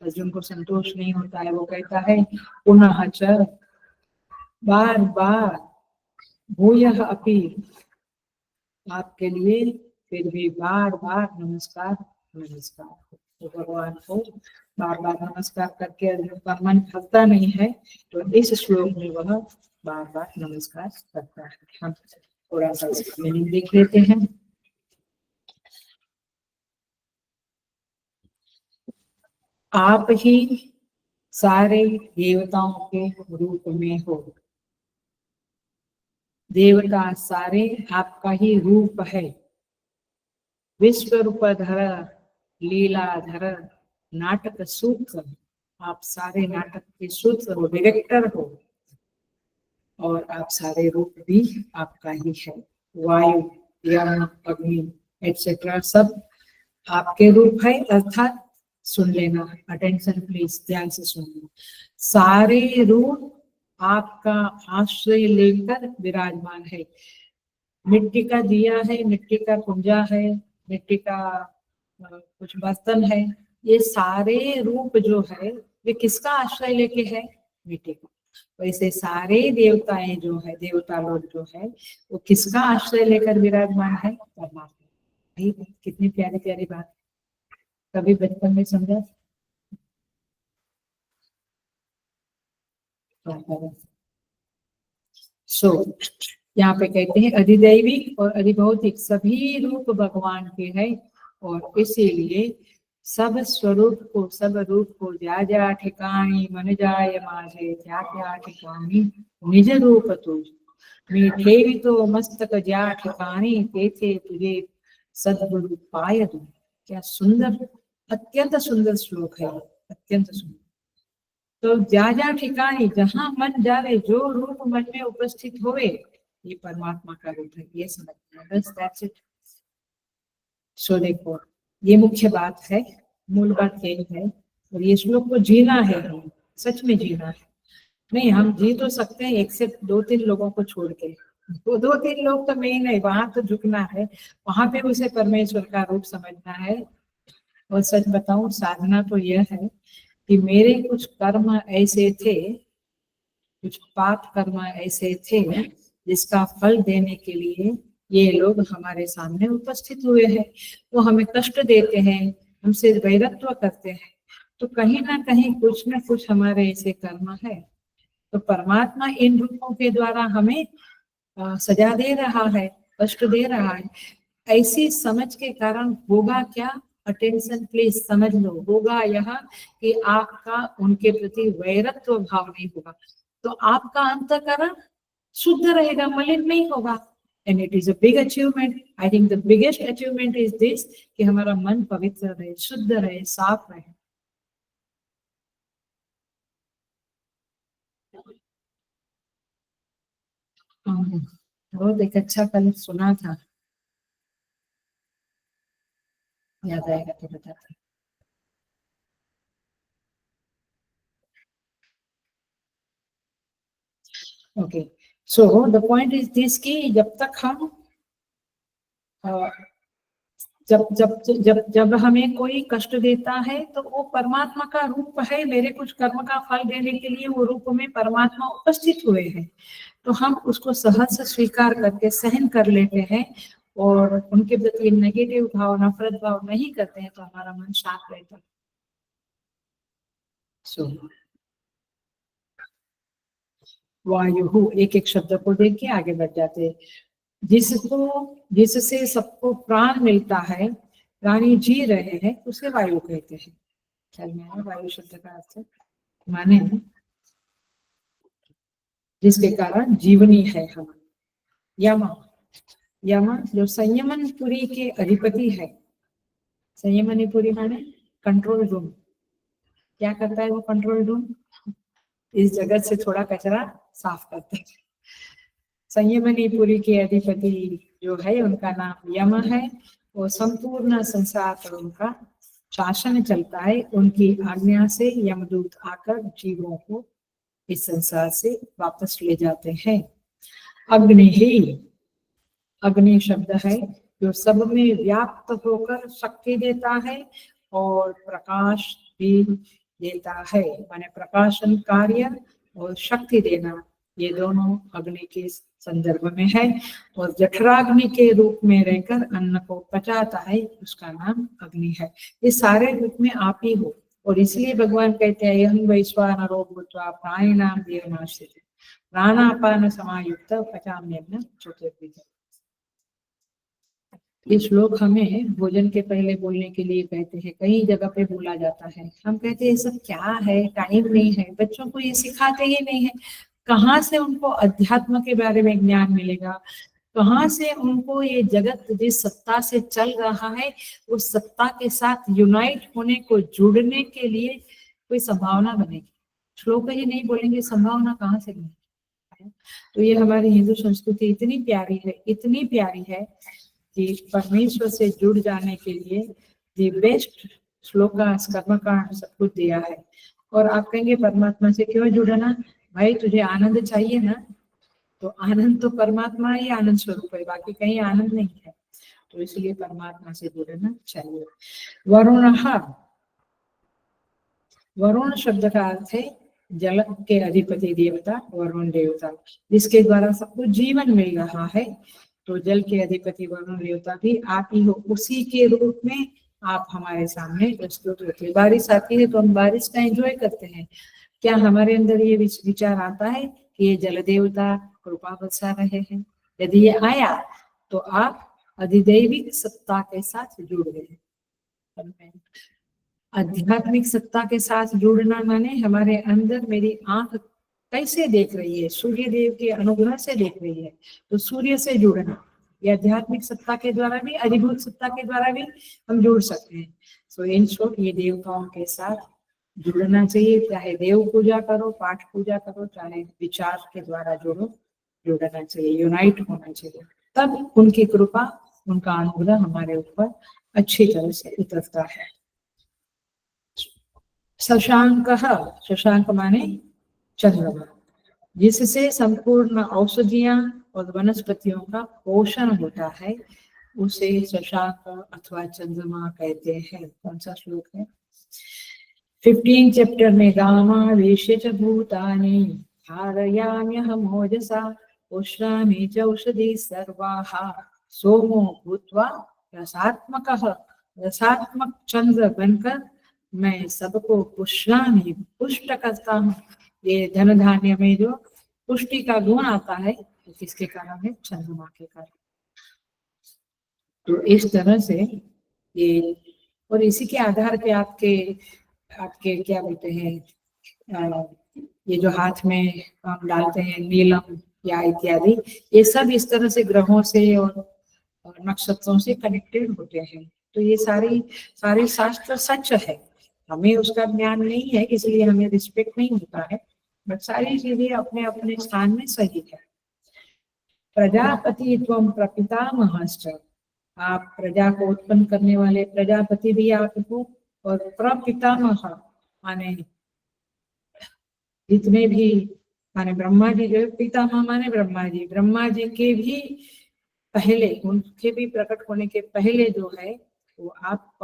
अर्जुन को संतोष नहीं होता है, वो कहता है पुनः च, बार बार, भूयः अपि, आपके लिए फिर भी बार बार नमस्कार नमस्कार। तो भगवान को बार बार नमस्कार करके अर्जुन का मन थकता नहीं है, तो इस श्लोक में वह बार बार नमस्कार करता है। हम थोड़ा सा मीनिंग देख लेते हैं। आप ही सारे देवताओं के रूप में हो, देवता सारे आपका ही रूप है। विश्व रूपधर लीलाधर नाटक सूत्र, आप सारे नाटक के सूत्र हो, डायरेक्टर हो, और आप सारे रूप भी आपका ही है। वायु, यम, अग्नि एक्सेट्रा सब आपके रूप है। अर्थात सुन लेना, अटेंशन प्लीज, ध्यान से सुनना, सारे रूप आपका आश्रय लेकर विराजमान है। मिट्टी का दिया है, मिट्टी का कुंजा है, मिट्टी का कुछ बर्तन है, ये सारे रूप जो है वे किसका आश्रय लेके है? मिट्टी का। वैसे सारे देवताएं जो है, देवता लोग जो है, वो किसका आश्रय लेकर विराजमान है? परमात्मा। कितनी प्यारी प्यारी बात, कभी बचपन में समझा? सो यहाँ पे कहते हैं अधिदैविक और अधिभौतिक सभी रूप भगवान के हैं, और इसीलिए सब स्वरूप को सब रूप को ज्या ज्या ठिकाणी मन जाय माझे त्या त्या ठिकाणी निज रूप तुझ मी ठेवितो मस्तक ज्या ठिकाणी तेथे तुझे सद्गुरु पाय तू। क्या सुंदर, अत्यंत सुंदर श्लोक है, अत्यंत सुंदर। तो ज्या ज्या ठिकाणी जहां मन जावे, जो रूप मन में उपस्थित होवे, ये परमात्मा का रूप है, ये समझना, बस दैट्स इट। सो देखो, ये मुख्य बात है, मूल बात यही है। और ये श्लोक को जीना है, हमें सच में जीना है। नहीं, हम जी तो सकते हैं एक से दो तीन लोगों को छोड़ के, दो तीन लोग तो मेन है, वहां तो झुकना है, वहां पे उसे परमेश्वर का रूप समझना है। और सच बताऊं, साधना तो यह है कि मेरे कुछ कर्म ऐसे थे, कुछ पाप कर्म ऐसे थे जिसका फल देने के लिए ये लोग हमारे सामने उपस्थित हुए हैं। वो हमें कष्ट देते हैं, हमसे वैरत्व करते हैं, तो कहीं ना कहीं कुछ ना कुछ हमारे ऐसे कर्म है। तो परमात्मा इन रूपों के द्वारा हमें सजा दे रहा है, कष्ट दे रहा है। ऐसी समझ के कारण होगा क्या, अटेंशन प्लीज समझ लो, होगा यह कि आपका उनके प्रति वैरत्व भाव नहीं होगा, तो आपका अंतःकरण शुद्ध रहेगा, मलिन नहीं होगा। And it is a big achievement. I think the biggest achievement is this, कि हमारा मन पवित्र रहे, शुद्ध रहे, साफ रहे। बहुत एक अच्छा कल सुना था, याद आएगा तो बताते। Okay, so the point is this कि जब तक हम जब जब जब जब हमें कोई कष्ट देता है तो वो परमात्मा का रूप है, मेरे कुछ कर्म का फल देने के लिए वो रूप में परमात्मा उपस्थित हुए हैं। तो हम उसको सहज से स्वीकार करके सहन कर लेते हैं, और उनके प्रति नेगेटिव भाव, नफरत भाव नहीं करते हैं, तो हमारा मन शांत रहता है। सो वायु, एक एक शब्द को देख के आगे बढ़ जाते हैं। जिसको जिससे सबको प्राण मिलता है, प्राणी जी रहे हैं, उसे वायु कहते हैं। ख्याल में आया वायु शब्द का अर्थ? माने जिसके कारण जीवनी है हम। यम, यम जो संयमनपुरी के अधिपति है। संयमनपुरी माने कंट्रोल रूम। क्या करता है वो कंट्रोल रूम? इस जगत से थोड़ा कचरा साफ करते हैं। संयमनीपुरी के अधिपति जो है, उनका नाम यम है। वो संपूर्ण संसार पर उनका शासन चलता है। उनकी आज्ञा से यमदूत आकर जीवों को इस संसार से वापस ले जाते हैं। अग्नि ही, अग्नि शब्द है जो सब में व्याप्त होकर शक्ति देता है और प्रकाश भी देता है। माने प्रकाशन कार्य और शक्ति देना, ये दोनों अग्नि के संदर्भ में है। और जठराग्नि के रूप में रहकर अन्न को पचाता है, उसका नाम अग्नि है। ये सारे रूप में आप ही हो, और इसलिए भगवान कहते हैं यं वैश्वानरो भूत्वा प्राणिनां देहमाश्रितः प्राणापान समायुक्त पचाम्यन्नं चतुर्विधम्। ये श्लोक हमें भोजन के पहले बोलने के लिए कहते हैं, कई जगह पे बोला जाता है। हम कहते हैं ये सब क्या है, टाइम नहीं है, बच्चों को ये सिखाते ही नहीं है। कहाँ से उनको अध्यात्म के बारे में ज्ञान मिलेगा? कहाँ से उनको ये जगत जिस सत्ता से चल रहा है, उस सत्ता के साथ यूनाइट होने को, जुड़ने के लिए कोई संभावना बनेगी? श्लोक ही नहीं बोलेंगे, संभावना कहाँ से बनेगी? तो ये हमारी हिंदू संस्कृति इतनी प्यारी है, इतनी प्यारी है कि परमेश्वर से जुड़ जाने के लिए दी बेस्ट श्लोक का, कर्म का सब कुछ दिया है। और आप कहेंगे परमात्मा से क्यों जुड़ना? भाई तुझे आनंद चाहिए ना, तो आनंद तो परमात्मा ही आनंद स्वरूप है, बाकी कहीं आनंद नहीं है। तो इसलिए परमात्मा से जुड़ना चाहिए। वरुण, वरुण शब्द का अर्थ है जल के अधिपति देवता, वरुण देवता, जिसके द्वारा सबको जीवन मिल रहा है। तो जल के अधिपति वरुण देवता भी आप ही हो, उसी के रूप में आप हमारे सामने प्रस्तुत होते हैं। बारिश आती है तो हम बारिश का एंजॉय करते हैं। क्या हमारे अंदर ये विचार आता है कि ये जल देवता कृपा बरसा रहे हैं? यदि ये आया तो आप अधिदैविक सत्ता के साथ जुड़ गए। आध्यात्मिक सत्ता के साथ जुड़ना माने हमारे अंदर मेरी आंख कैसे देख रही है, सूर्य देव के अनुग्रह से देख रही है, तो सूर्य से जुड़ना, या आध्यात्मिक सत्ता के द्वारा भी, अधिभूत सत्ता के द्वारा भी हम जुड़ सकते हैं। सो इन शॉर्ट ये देवताओं के साथ जुड़ना चाहिए, चाहे देव पूजा करो, पाठ पूजा करो, चाहे विचार के द्वारा जुड़ना चाहिए, यूनाइट होना चाहिए, तब उनकी कृपा, उनका अनुग्रह हमारे ऊपर अच्छी तरह से उतरता है। शशांक, शशांक माने चंद्रमा, जिससे संपूर्ण औषधियां और वनस्पतियों का पोषण होता है, उसे शशांक अथवा चंद्रमा कहते हैं। कौन सा श्लोक है? 15 चैप्टर में गामावेश्य च भूतानि धारयाम्यहम् ओजसा उष्णामि च औषधि सर्वाः सोमो भूत्वा रसात्मकः। रसात्मक चंद्र बनकर मैं सबको पुष्णामि, पुष्ट करता हूँ। ये धन धान्य में जो पुष्टि का गुण आता है, तो किसके कारण है? चंद्रमा के कारण। तो इस तरह से ये, और इसी के आधार पे आपके क्या बोलते हैं, ये जो हाथ में हम डालते हैं नीलम या इत्यादि, ये सब इस तरह से ग्रहों से और नक्षत्रों से कनेक्टेड होते हैं। तो ये सारे शास्त्र सच है, हमें उसका ज्ञान नहीं है, इसलिए हमें रिस्पेक्ट नहीं होता है, बट सारी चीजें अपने अपने स्थान में सही है। प्रजापति त्वं प्रपितामहश्च, आप प्रजा को उत्पन्न करने वाले प्रजापति भी आप हो, और प्रपितामह माने जितने भी, माने ब्रह्मा जी, जो पितामह माने ब्रह्मा जी, ब्रह्मा जी के भी पहले, उनके भी प्रकट होने के पहले जो है वो आप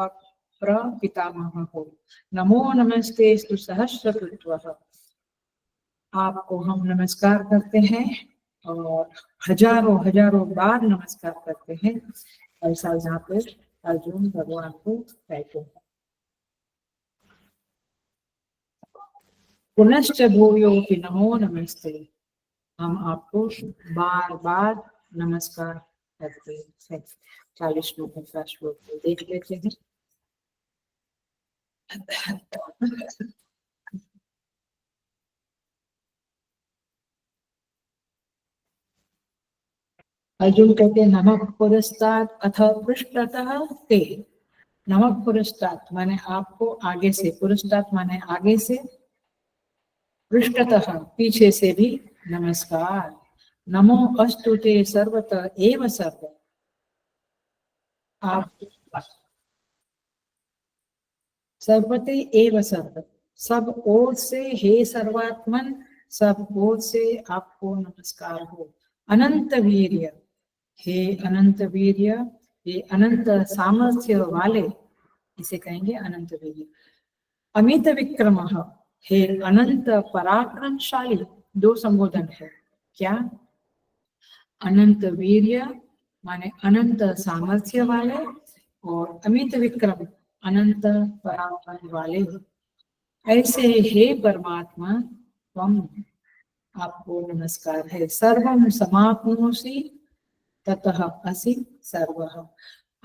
प्रपितामह हो। नमो नमस्तेस्तु सहस्रकृत्वः, आपको हम नमस्कार करते हैं और हजारों हजारों बार नमस्कार करते हैं, ऐसा जहाँ पे अर्जुन भगवान को कहते हैं। पुनश्च भूयोपि नमो नमस्ते, हम आपको बार बार नमस्कार करते हैं। 40 श्लोकों का श्लोक देख लेते हैं। अर्जुन कहते हैं नमः पुरस्तात् अथ पृष्ठतः ते। नमः पुरस्तात् माने आपको आगे से, पुरस्तात् माने आगे से, पृष्ठतः पीछे से भी नमस्कार। नमो अस्तु ते सर्वतः एव सर्व, आप सर्वते एव सर्व, सब ओर से, हे सर्वात्मन, सब ओर से आपको नमस्कार हो। अनंत वीर्य, हे अनंत वीर्य, हे अनंत सामर्थ्य वाले, इसे कहेंगे अनंत वीर्य। अमित विक्रम, हे अनंत पराक्रमशाली। दो संबोधन है, क्या? अनंत वीर्य माने अनंत सामर्थ्य वाले, और अमित विक्रम अनंत पराक्रम वाले। ऐसे हे परमात्मा त्वम, आपको नमस्कार है। सर्वम समाप्नोषि ततः असि सर्वः,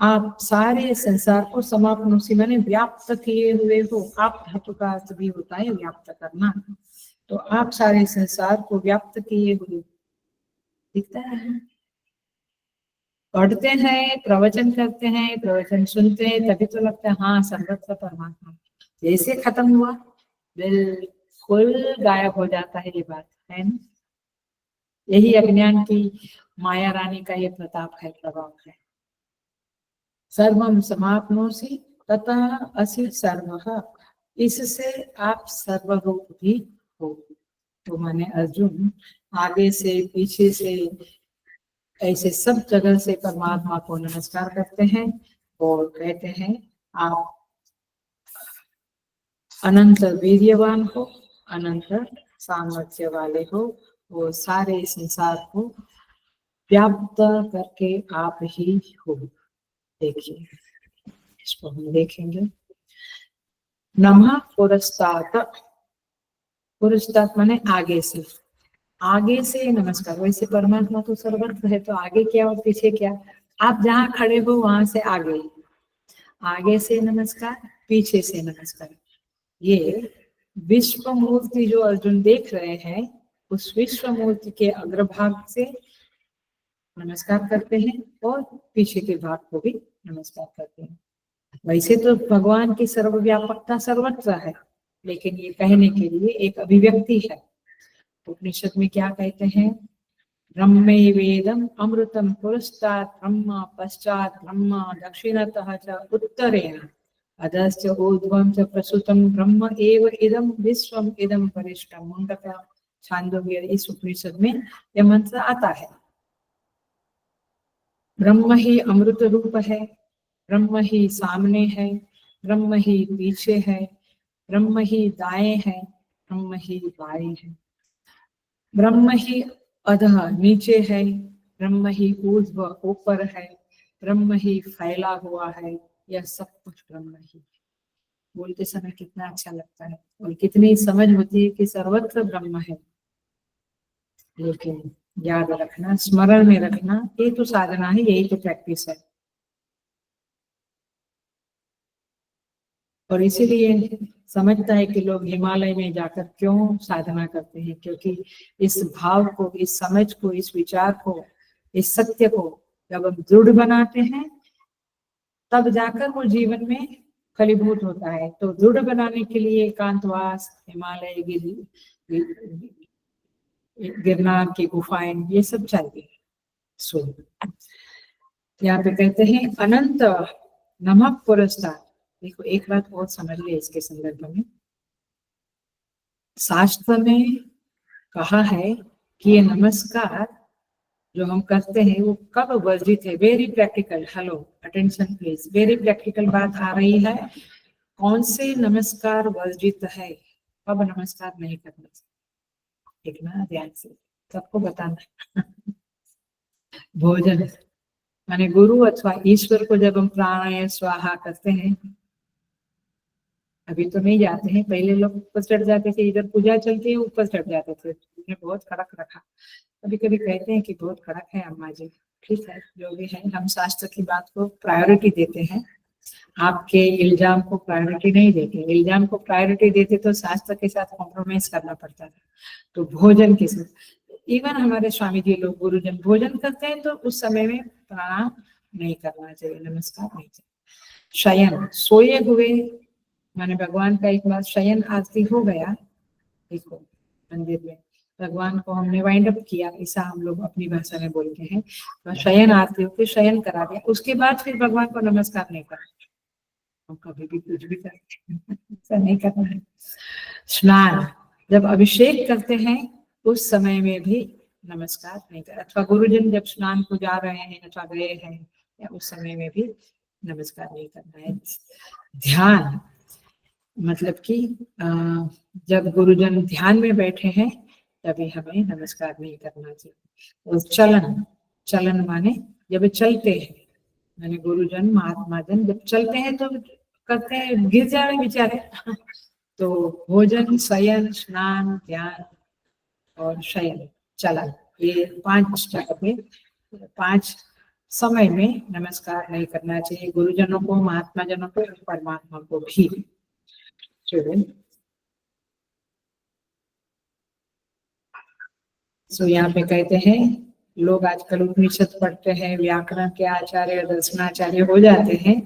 आप सारे संसार को समाप्नोषि माने व्याप्त किए हुए हो। आप धातु का अर्थ भी होता है व्याप्त करना, तो आप सारे संसार को व्याप्त किए हुए दिखता है। पढ़ते हैं, प्रवचन करते हैं, प्रवचन सुनते हैं, तभी तो लगता है हाँ सर्वत्र परमात्मा। जैसे खत्म हुआ बिल्कुल गायब हो जाता है, ये बात है ना। यही अज्ञान की माया रानी का ये प्रताप है, प्रभाव है। सर्वम समाप्नोषि ततः असि सर्वः, इससे आप सर्वरूप भी हो। तो माने अर्जुन आगे से, पीछे से, ऐसे सब जगह से परमात्मा को नमस्कार करते हैं और कहते हैं आप अनंत वीर्यवान हो, अनंत सामर्थ्य वाले हो, वो सारे संसार को व्याप्त करके आप ही हो। देखिए इसको हम देखेंगे। नमः पुरस्तात्, पुरस्तात् माने आगे से, आगे से नमस्कार। वैसे परमात्मा तो सर्वत्र है, तो आगे क्या और पीछे क्या? आप जहाँ खड़े हो वहां से आगे, आगे से नमस्कार, पीछे से नमस्कार। ये विश्व मूर्ति जो अर्जुन देख रहे हैं, उस विश्व मूर्ति के अग्रभाग से नमस्कार करते हैं और पीछे के भाग को भी नमस्कार करते हैं। वैसे तो भगवान की सर्वव्यापकता सर्वत्र है, लेकिन ये कहने के लिए एक अभिव्यक्ति है। उपनिषद में क्या कहते हैं? ब्रह्मैवेदम् अमृतम पुरस्तात् ब्रह्म पश्चात् ब्रह्म दक्षिणतः च उत्तरेण अधश्च ऊर्ध्वं च प्रसुतं ब्रह्म एव इदं विश्वम इदं वरिष्ठम। मुंडका छांदोग्य, इस उपनिषद में यह मंत्र आता है। ब्रह्म ही अमृत रूप है, ब्रह्म ही सामने है, ब्रह्म ही पीछे है, ब्रह्म ही दाएं है, ब्रह्म ही बाएं है, ब्रह्म ही अधः नीचे है, ब्रह्म ही ऊर्ध्व ऊपर है, ब्रह्म ही फैला हुआ है। यह सब कुछ ब्रह्म ही। बोलते समय कितना अच्छा लगता है और कितनी समझ होती है कि सर्वत्र ब्रह्म है। लेकिन याद रखना, स्मरण में रखना, ये तो साधना है, यही तो प्रैक्टिस है। और इसीलिए समझता है कि लोग हिमालय में जाकर क्यों साधना करते हैं, क्योंकि इस भाव को, इस समझ को, इस विचार को, इस सत्य को जब हम दृढ़ बनाते हैं, तब जाकर वो जीवन में फलीभूत होता है। तो दृढ़ बनाने के लिए एकांतवास, हिमालय, गिरनार की गुफाएं, ये सब चाहिए। सो यहाँ पे कहते हैं अनंत नमः पुरस्तात्। देखो एक बात बहुत समझ ले इसके संदर्भ में। शास्त्र में कहा है कि ये नमस्कार जो हम करते हैं वो कब वर्जित है। Very practical, hello attention please, very practical बात आ रही है। कौन से नमस्कार वर्जित है, कब नमस्कार नहीं करना चाहिए, देखना ध्यान से, सबको बताना। भोजन माने गुरु अथवा ईश्वर को जब हम प्राणायाम स्वाहा करते हैं, अभी तो नहीं जाते हैं, पहले लोग ऊपर चढ़ जाते थे, इधर पूजा चलती है ऊपर चढ़ जाते थे, उन्हें बहुत कड़क रखा। कभी कभी कहते हैं कि बहुत कड़क है अम्मा जी। ठीक है, जो भी है, हम शास्त्र की बात को प्रायोरिटी देते हैं, आपके इल्जाम को प्रायोरिटी नहीं देते। इल्जाम को प्रायोरिटी देते तो शास्त्र के साथ कॉम्प्रोमाइज करना पड़ता था। तो भोजन के साथ इवन हमारे स्वामी जी लोग गुरुजन भोजन करते हैं तो उस समय में प्रणाम नहीं करना चाहिए, नमस्कार नहीं चाहिए। शयन, सोए हुए, माने भगवान का एक बार शयन आरती हो गया, देखो मंदिर में भगवान को हमने वाइंड अप किया, ऐसा हम लोग अपनी भाषा में बोलते हैं। तो शयन आरती होकर शयन करा दिया, उसके बाद फिर भगवान को नमस्कार नहीं करना। हम कभी भी कुछ भी करते हैं, ऐसा नहीं करना है। स्नान, जब अभिषेक करते हैं उस समय में भी नमस्कार नहीं करना, अथवा गुरुजन जब स्नान को जा रहे हैं अथवा गए हैं, या उस समय में भी नमस्कार नहीं करना है। ध्यान मतलब कि जब गुरुजन ध्यान में बैठे हैं तभी हमें नमस्कार नहीं करना चाहिए। और चलन, चलन माने जब चलते हैं, माने गुरुजन महात्मा जन जब चलते हैं तो करते हैं, गिर जाए बेचारे। तो भोजन, शयन, स्नान, ध्यान और शयन, चलन, ये 5 जगह पे 5 समय में नमस्कार नहीं करना चाहिए, गुरुजनों को, महात्मा जनों को, परमात्मा को भी। सो यहाँ पे कहते हैं लोग आजकल उपनिषद पढ़ते हैं, व्याकरण के आचार्य, दर्शनाचार्य हो जाते हैं,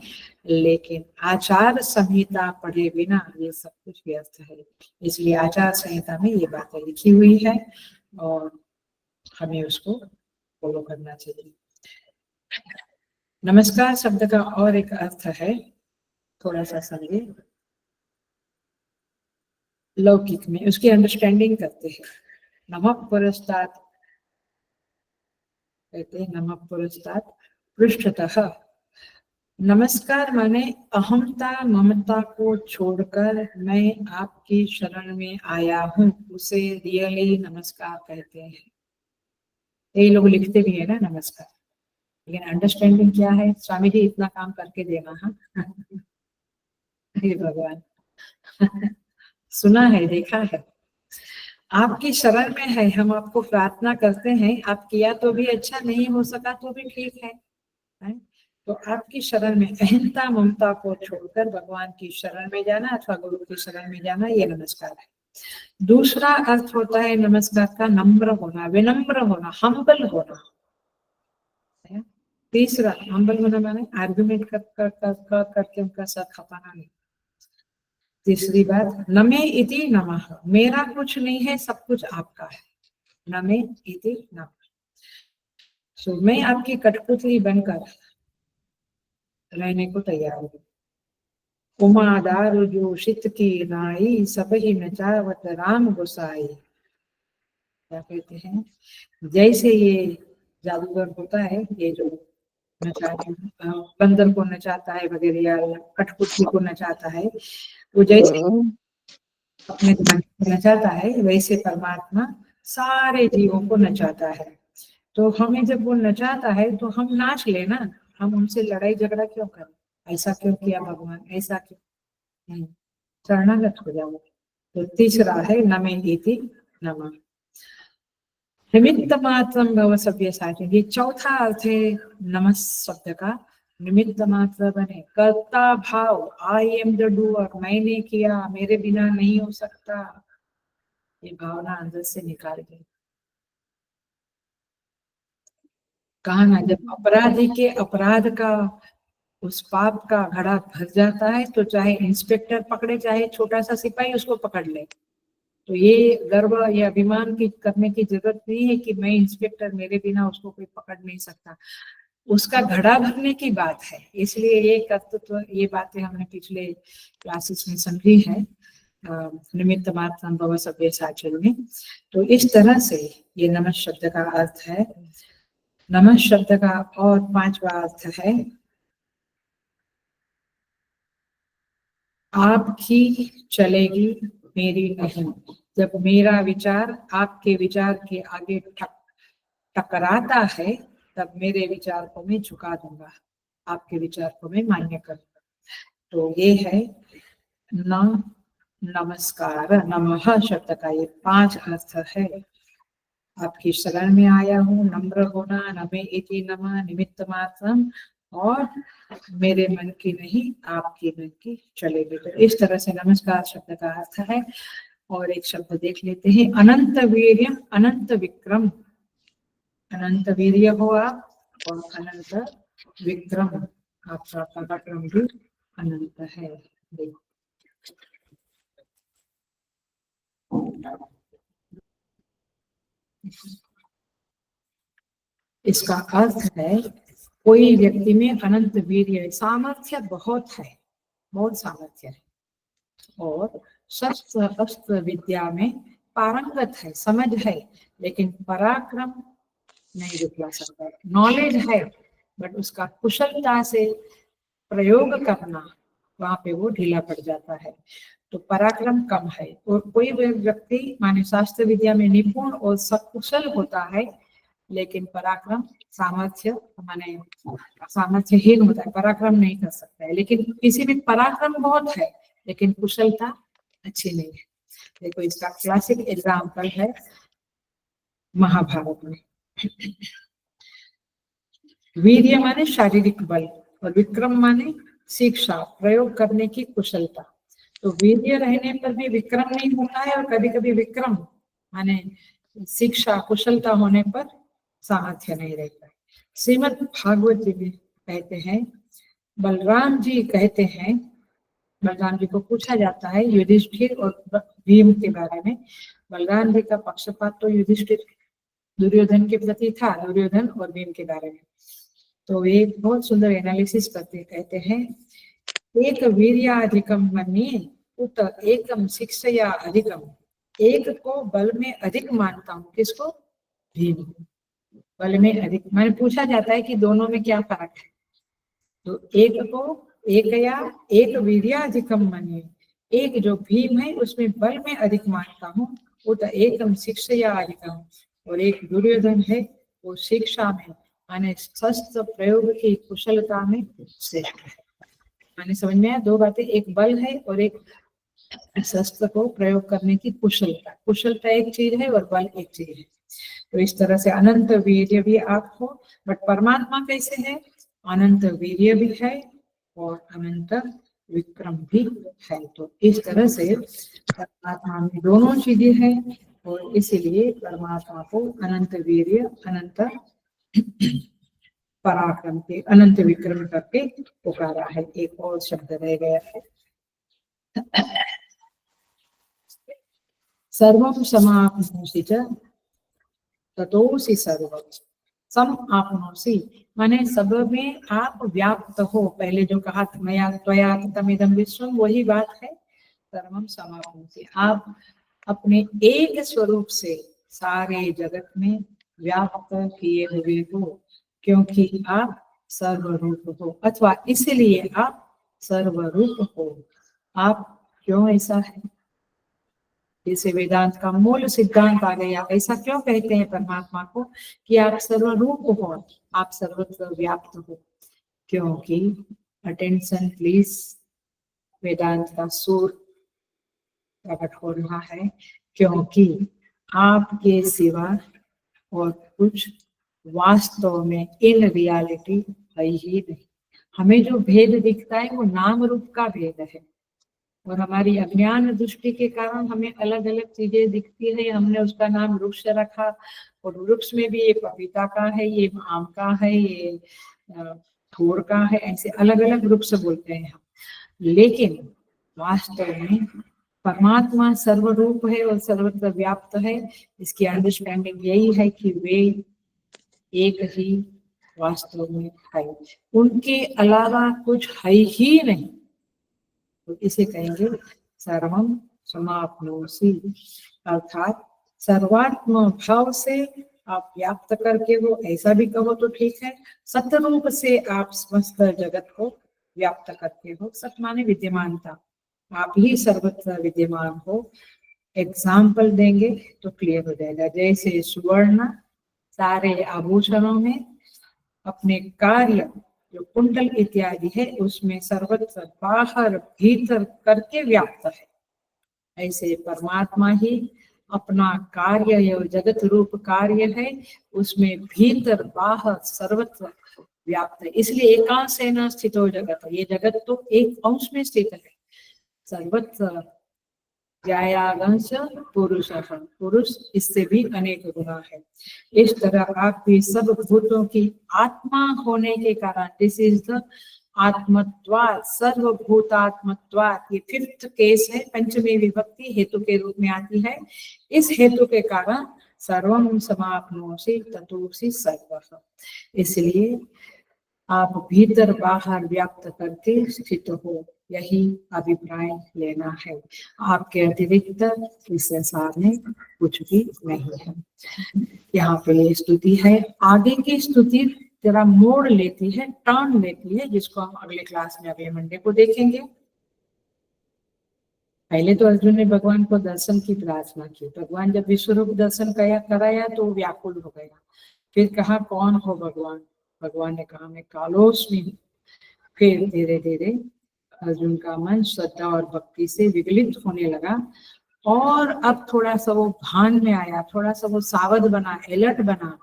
लेकिन आचार संहिता पढ़े बिना ये सब कुछ व्यर्थ है। इसलिए आचार संहिता में ये बातें लिखी हुई है और हमें उसको फॉलो करना चाहिए। नमस्कार शब्द का और एक अर्थ है, थोड़ा सा समझे, लौकिक में उसकी अंडरस्टैंडिंग करते हैं। नमः पुरस्तात् कहते हैं, नमः पुरस्तात् पृष्ठतः। नमस्कार माने अहमता ममता को छोड़कर मैं आपकी शरण में आया हूँ, उसे रियली नमस्कार कहते हैं। यही लोग लिखते भी है ना नमस्कार, लेकिन अंडरस्टैंडिंग क्या है? स्वामी जी इतना काम करके देना। हाँ हे भगवान, सुना है, देखा है, आपकी शरण में है, हम आपको प्रार्थना करते हैं, आप किया तो भी अच्छा, नहीं हो सका तो भी ठीक है। तो आपकी शरण में अहिंसा ममता को छोड़कर भगवान की शरण में जाना अथवा गुरु की शरण में जाना, ये नमस्कार है। दूसरा अर्थ होता है नमस्कार का नम्र होना, विनम्र होना, हम्बल होना। तीसरा हम्बल होना माने आर्गुमेंट करके उनका सर खपाना नहीं। तीसरी बात नमे इति नमः, मेरा कुछ नहीं है, सब कुछ आपका है। नमे इति नमः। सो मैं आपकी कठपुतली बनकर रहने को तैयार हूँ। उमा दारू जो शीत की नाई, सब ही नचावत राम गोसाई। क्या कहते हैं, जैसे ये जादूगर होता है, ये जो बंदर को नचाता है वगैरह या कठपुतली को नचाता है, वो जैसे अपने मन को नचाता है, वैसे परमात्मा सारे जीवों को नचाता है। तो हमें जब वो नचाता है तो हम नाच लेना, हम उनसे लड़ाई झगड़ा क्यों करें, ऐसा क्यों किया भगवान, ऐसा क्यों, शरणागत हो जाओ। तो तीसरा है नमे इति नमः। निमित्त मात्रम भव सव्यसाची, ये चौथा अर्थ है नमः शब्द का। निमित्त मात्र बने, कर्ता भाव, आई एम द डूअर, मैंने किया, मेरे बिना नहीं हो सकता, ये भावना अंदर से निकाल गई। कहा ना, जब अपराधी के अपराध का, उस पाप का घड़ा भर जाता है, तो चाहे इंस्पेक्टर पकड़े, चाहे छोटा सा सिपाही उसको पकड़ ले, तो ये गर्व या अभिमान की करने की जरूरत नहीं है कि मैं इंस्पेक्टर, मेरे बिना उसको कोई पकड़ नहीं सकता। उसका घड़ा भरने की बात है। इसलिए ये कर्तृत्व, ये बातें हमने पिछले क्लासेस में समझी है, निमित्त मात्रम भव सव्यसाची में। तो इस तरह से ये नमः शब्द का अर्थ है। नमः शब्द का और पांचवा अर्थ है आपकी चलेगी मेरी नहीं। जब मेरा विचार आपके विचार के आगे टकराता है, तब मेरे विचार को मैं झुका दूंगा, आपके विचार को मैं मान्य करूंगा। तो ये है न नमस्कार, नमः शब्द का ये 5 अर्थ है। आपकी शरण में आया हूँ, नम्र होना, नमे इति नमः, निमित्त मात्रम, और मेरे मन की नहीं आपके मन की चलेगी। तो इस तरह से नमस्कार शब्द का अर्थ है। और एक शब्द देख लेते हैं, अनंत वीर्य अनंत विक्रम। अनंत वीर्य हो आप और अनंत विक्रम, आपका पराक्रम भी अनंत है। इसका अर्थ है कोई व्यक्ति में अनंत वीर्य, सामर्थ्य बहुत है, बहुत सामर्थ्य है, और शस्त्र अस्त्र विद्या में पारंगत है, समझ है, लेकिन पराक्रम नहीं दिखला सकता। नॉलेज है बट उसका कुशलता से प्रयोग करना, वहां पे वो ढीला पड़ जाता है। तो पराक्रम कम है। और कोई व्यक्ति माने शास्त्र विद्या में निपुण और सकुशल होता है, लेकिन पराक्रम सामर्थ्य माने सामर्थ्यहीन होता है, पराक्रम नहीं कर सकता है। लेकिन किसी में पराक्रम बहुत है लेकिन कुशलता अच्छी नहीं है। देखो इसका क्लासिक एग्जाम्पल है महाभारत में। वीर्य माने शारीरिक बल और विक्रम माने शिक्षा, प्रयोग करने की कुशलता। तो वीर्य रहने पर भी विक्रम नहीं होता है, और कभी कभी विक्रम माने शिक्षा कुशलता होने पर सामर्थ्य नहीं रहता है। श्रीमद् भागवत जी में कहते हैं, बलराम जी कहते हैं, बलराम जी को पूछा जाता है युधिष्ठिर और भीम के बारे में। बलराम जी का पक्षपात तो युधिष्ठिर दुर्योधन के प्रति था, दुर्योधन और भीम के बारे में। तो वे बहुत सुंदर एनालिसिस करते, कहते हैं एक वीर्याधिकम मन्ये उत एकम शिक्षया अधिकम। एक को बल में अधिक मानता हूँ, किसको? भीम। बल में अधिक, मैंने पूछा जाता है कि दोनों में क्या फर्क है, तो एक को एक वीर्याधिकम मन्ये, एक जो भीम है उसमें बल में अधिक मानता हूँ, उत एकम शिक्षया अधिकम, और एक दुर्योधन है वो शिक्षा में माने शस्त्र प्रयोग की कुशलता में श्रेष्ठ है। माने समझ में आया, 2 बातें, एक बल है और एक शस्त्र को प्रयोग करने की कुशलता। कुशलता एक चीज है और बल एक चीज है। तो इस तरह से अनंत वीर्य भी आप हो, बट परमात्मा कैसे है? अनंत वीर्य भी है और अनंत विक्रम भी है। तो इस तरह से परमात्मा में दोनों चीजें हैं और इसीलिए परमात्मा को अनंत वीर्य, अनंत पराक्रम के, अनंत विक्रम करके पुकारा है। एक और शब्द रह गया है, सर्वम समाप्नोषि च ततोऽसि सर्वम। सम आपनोषि माने सब में आप व्याप्त हो। पहले जो कहा मया त्वया तमिदं विश्वम, वही बात है। सर्वम समाप्नोषि, आप अपने एक स्वरूप से सारे जगत में व्याप्त किए हुए हो, क्योंकि आप सर्वरूप हो, अथवा इसलिए आप सर्वरूप हो। आप क्यों ऐसा है, जैसे वेदांत का मूल सिद्धांत आ गया, ऐसा क्यों कहते हैं परमात्मा को कि आप सर्वरूप हो, आप सर्वत्र व्याप्त हो? क्योंकि अटेंशन प्लीज, वेदांत का सूर प्रकट हो रहा है, क्योंकि आपके सिवा और कुछ वास्तव में इन रियलिटी है ही नहीं। हमें जो भेद दिखता है वो नाम रूप का भेद है, और हमारी अज्ञान दृष्टि के कारण हमें अलग अलग चीजें दिखती है। हमने उसका नाम वृक्ष रखा, और वृक्ष में भी ये पपीता का है, ये आम का है, ये थोर का है, ऐसे अलग अलग वृक्ष बोलते हैं हम। लेकिन वास्तव में परमात्मा सर्वरूप है और सर्वत्र व्याप्त है। इसकी अंडरस्टैंडिंग यही है कि वे एक ही वास्तव में है, उनके अलावा कुछ है ही नहीं। तो इसे कहेंगे सर्वम समाप्नोषि, अर्थात सर्वात्म भाव से आप व्याप्त करके हो, ऐसा भी कहो तो ठीक है। सतरूप से आप समस्त जगत को व्याप्त करते हो। सत माने विद्यमानता, आप ही सर्वत्र विद्यमान हो। एग्जाम्पल देंगे तो क्लियर हो जाएगा। जैसे सुवर्ण सारे आभूषणों में अपने कार्य जो कुंडल इत्यादि है उसमें सर्वत्र बाहर भीतर करके व्याप्त है, ऐसे परमात्मा ही अपना कार्य जो जगत रूप कार्य है उसमें भीतर बाहर सर्वत्र व्याप्त है। इसलिए एकांश न स्थितो जगत, ये जगत तो एक अंश में स्थित है। सर्वत्र ज्यायागंश पुरुष, पुरुष इससे भी अनेक गुना है। इस तरह आप भी सब भूतों की आत्मा होने के कारण, दिस इज द आत्मत्वात्, सर्वभूतात्मत्वात्, ये फिफ्थ केस है, पंचमी विभक्ति हेतु के रूप में आती है। इस हेतु के कारण सर्वम समाप्नोषि ततोऽसि सर्वः, इसलिए आप भीतर बाहर व्याप्त करके स्थित हो, यही अभिप्राय लेना है। आपके अतिरिक्त इस संसार में कुछ भी नहीं है। यहाँ पे स्तुति है, आगे की स्तुति जरा मोड़ लेती है, टर्न लेती है, जिसको हम अगले क्लास में अगले मंडे को देखेंगे। पहले तो अर्जुन ने भगवान को दर्शन की प्रार्थना की, भगवान जब विश्वरूप दर्शन कराया तो व्याकुल हो गया। फिर कहा कौन हो भगवान, भगवान ने कहा मैं कालोस्मि हूँ। फिर धीरे धीरे अर्जुन का मन श्रद्धा और भक्ति से विगलित होने लगा, और अब थोड़ा सा वो भान में आया, थोड़ा सा वो सावध बना, अलर्ट बना।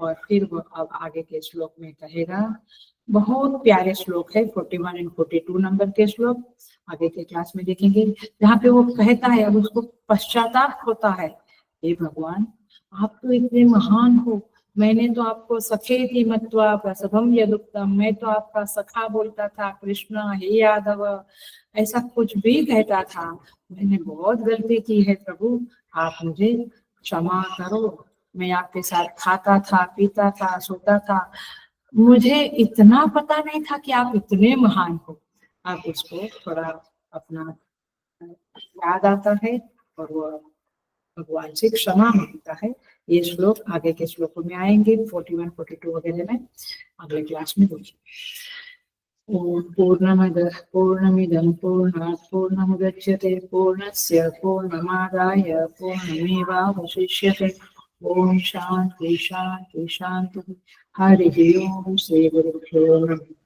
और फिर वो अब आगे के श्लोक में कहेगा, बहुत प्यारे श्लोक है 41 और 42 नंबर के श्लोक, आगे के क्लास में देखेंगे, जहाँ पे वो कहता है, अब उसको पश्चाताप होता है, हे भगवान आप तो इतने महान हो, मैंने तो आपको सखेति मत्वा प्रसभम यदुक्तम, मैं तो आपका सखा बोलता था, कृष्ण हे यादव, ऐसा कुछ भी कहता था, मैंने बहुत गलती की है प्रभु, आप मुझे क्षमा करो। मैं आपके साथ खाता था, पीता था, सोता था, मुझे इतना पता नहीं था कि आप इतने महान हो। आप उसको थोड़ा अपना याद आता है और वो भगवान से क्षमा मांगता है। ये श्लोक आगे के श्लोकों में आएंगे, 41, 42 वगैरह में अगले क्लास में देखिए। ओम पूर्णमदः पूर्णमिदं पूर्णात् पूर्णमुदच्यते पूर्णस्य पूर्णमादाय पूर्णमेवावशिष्यते। ओम शांति शांति शांति। हरि ओम। श्री गुरुभ्यो नमः।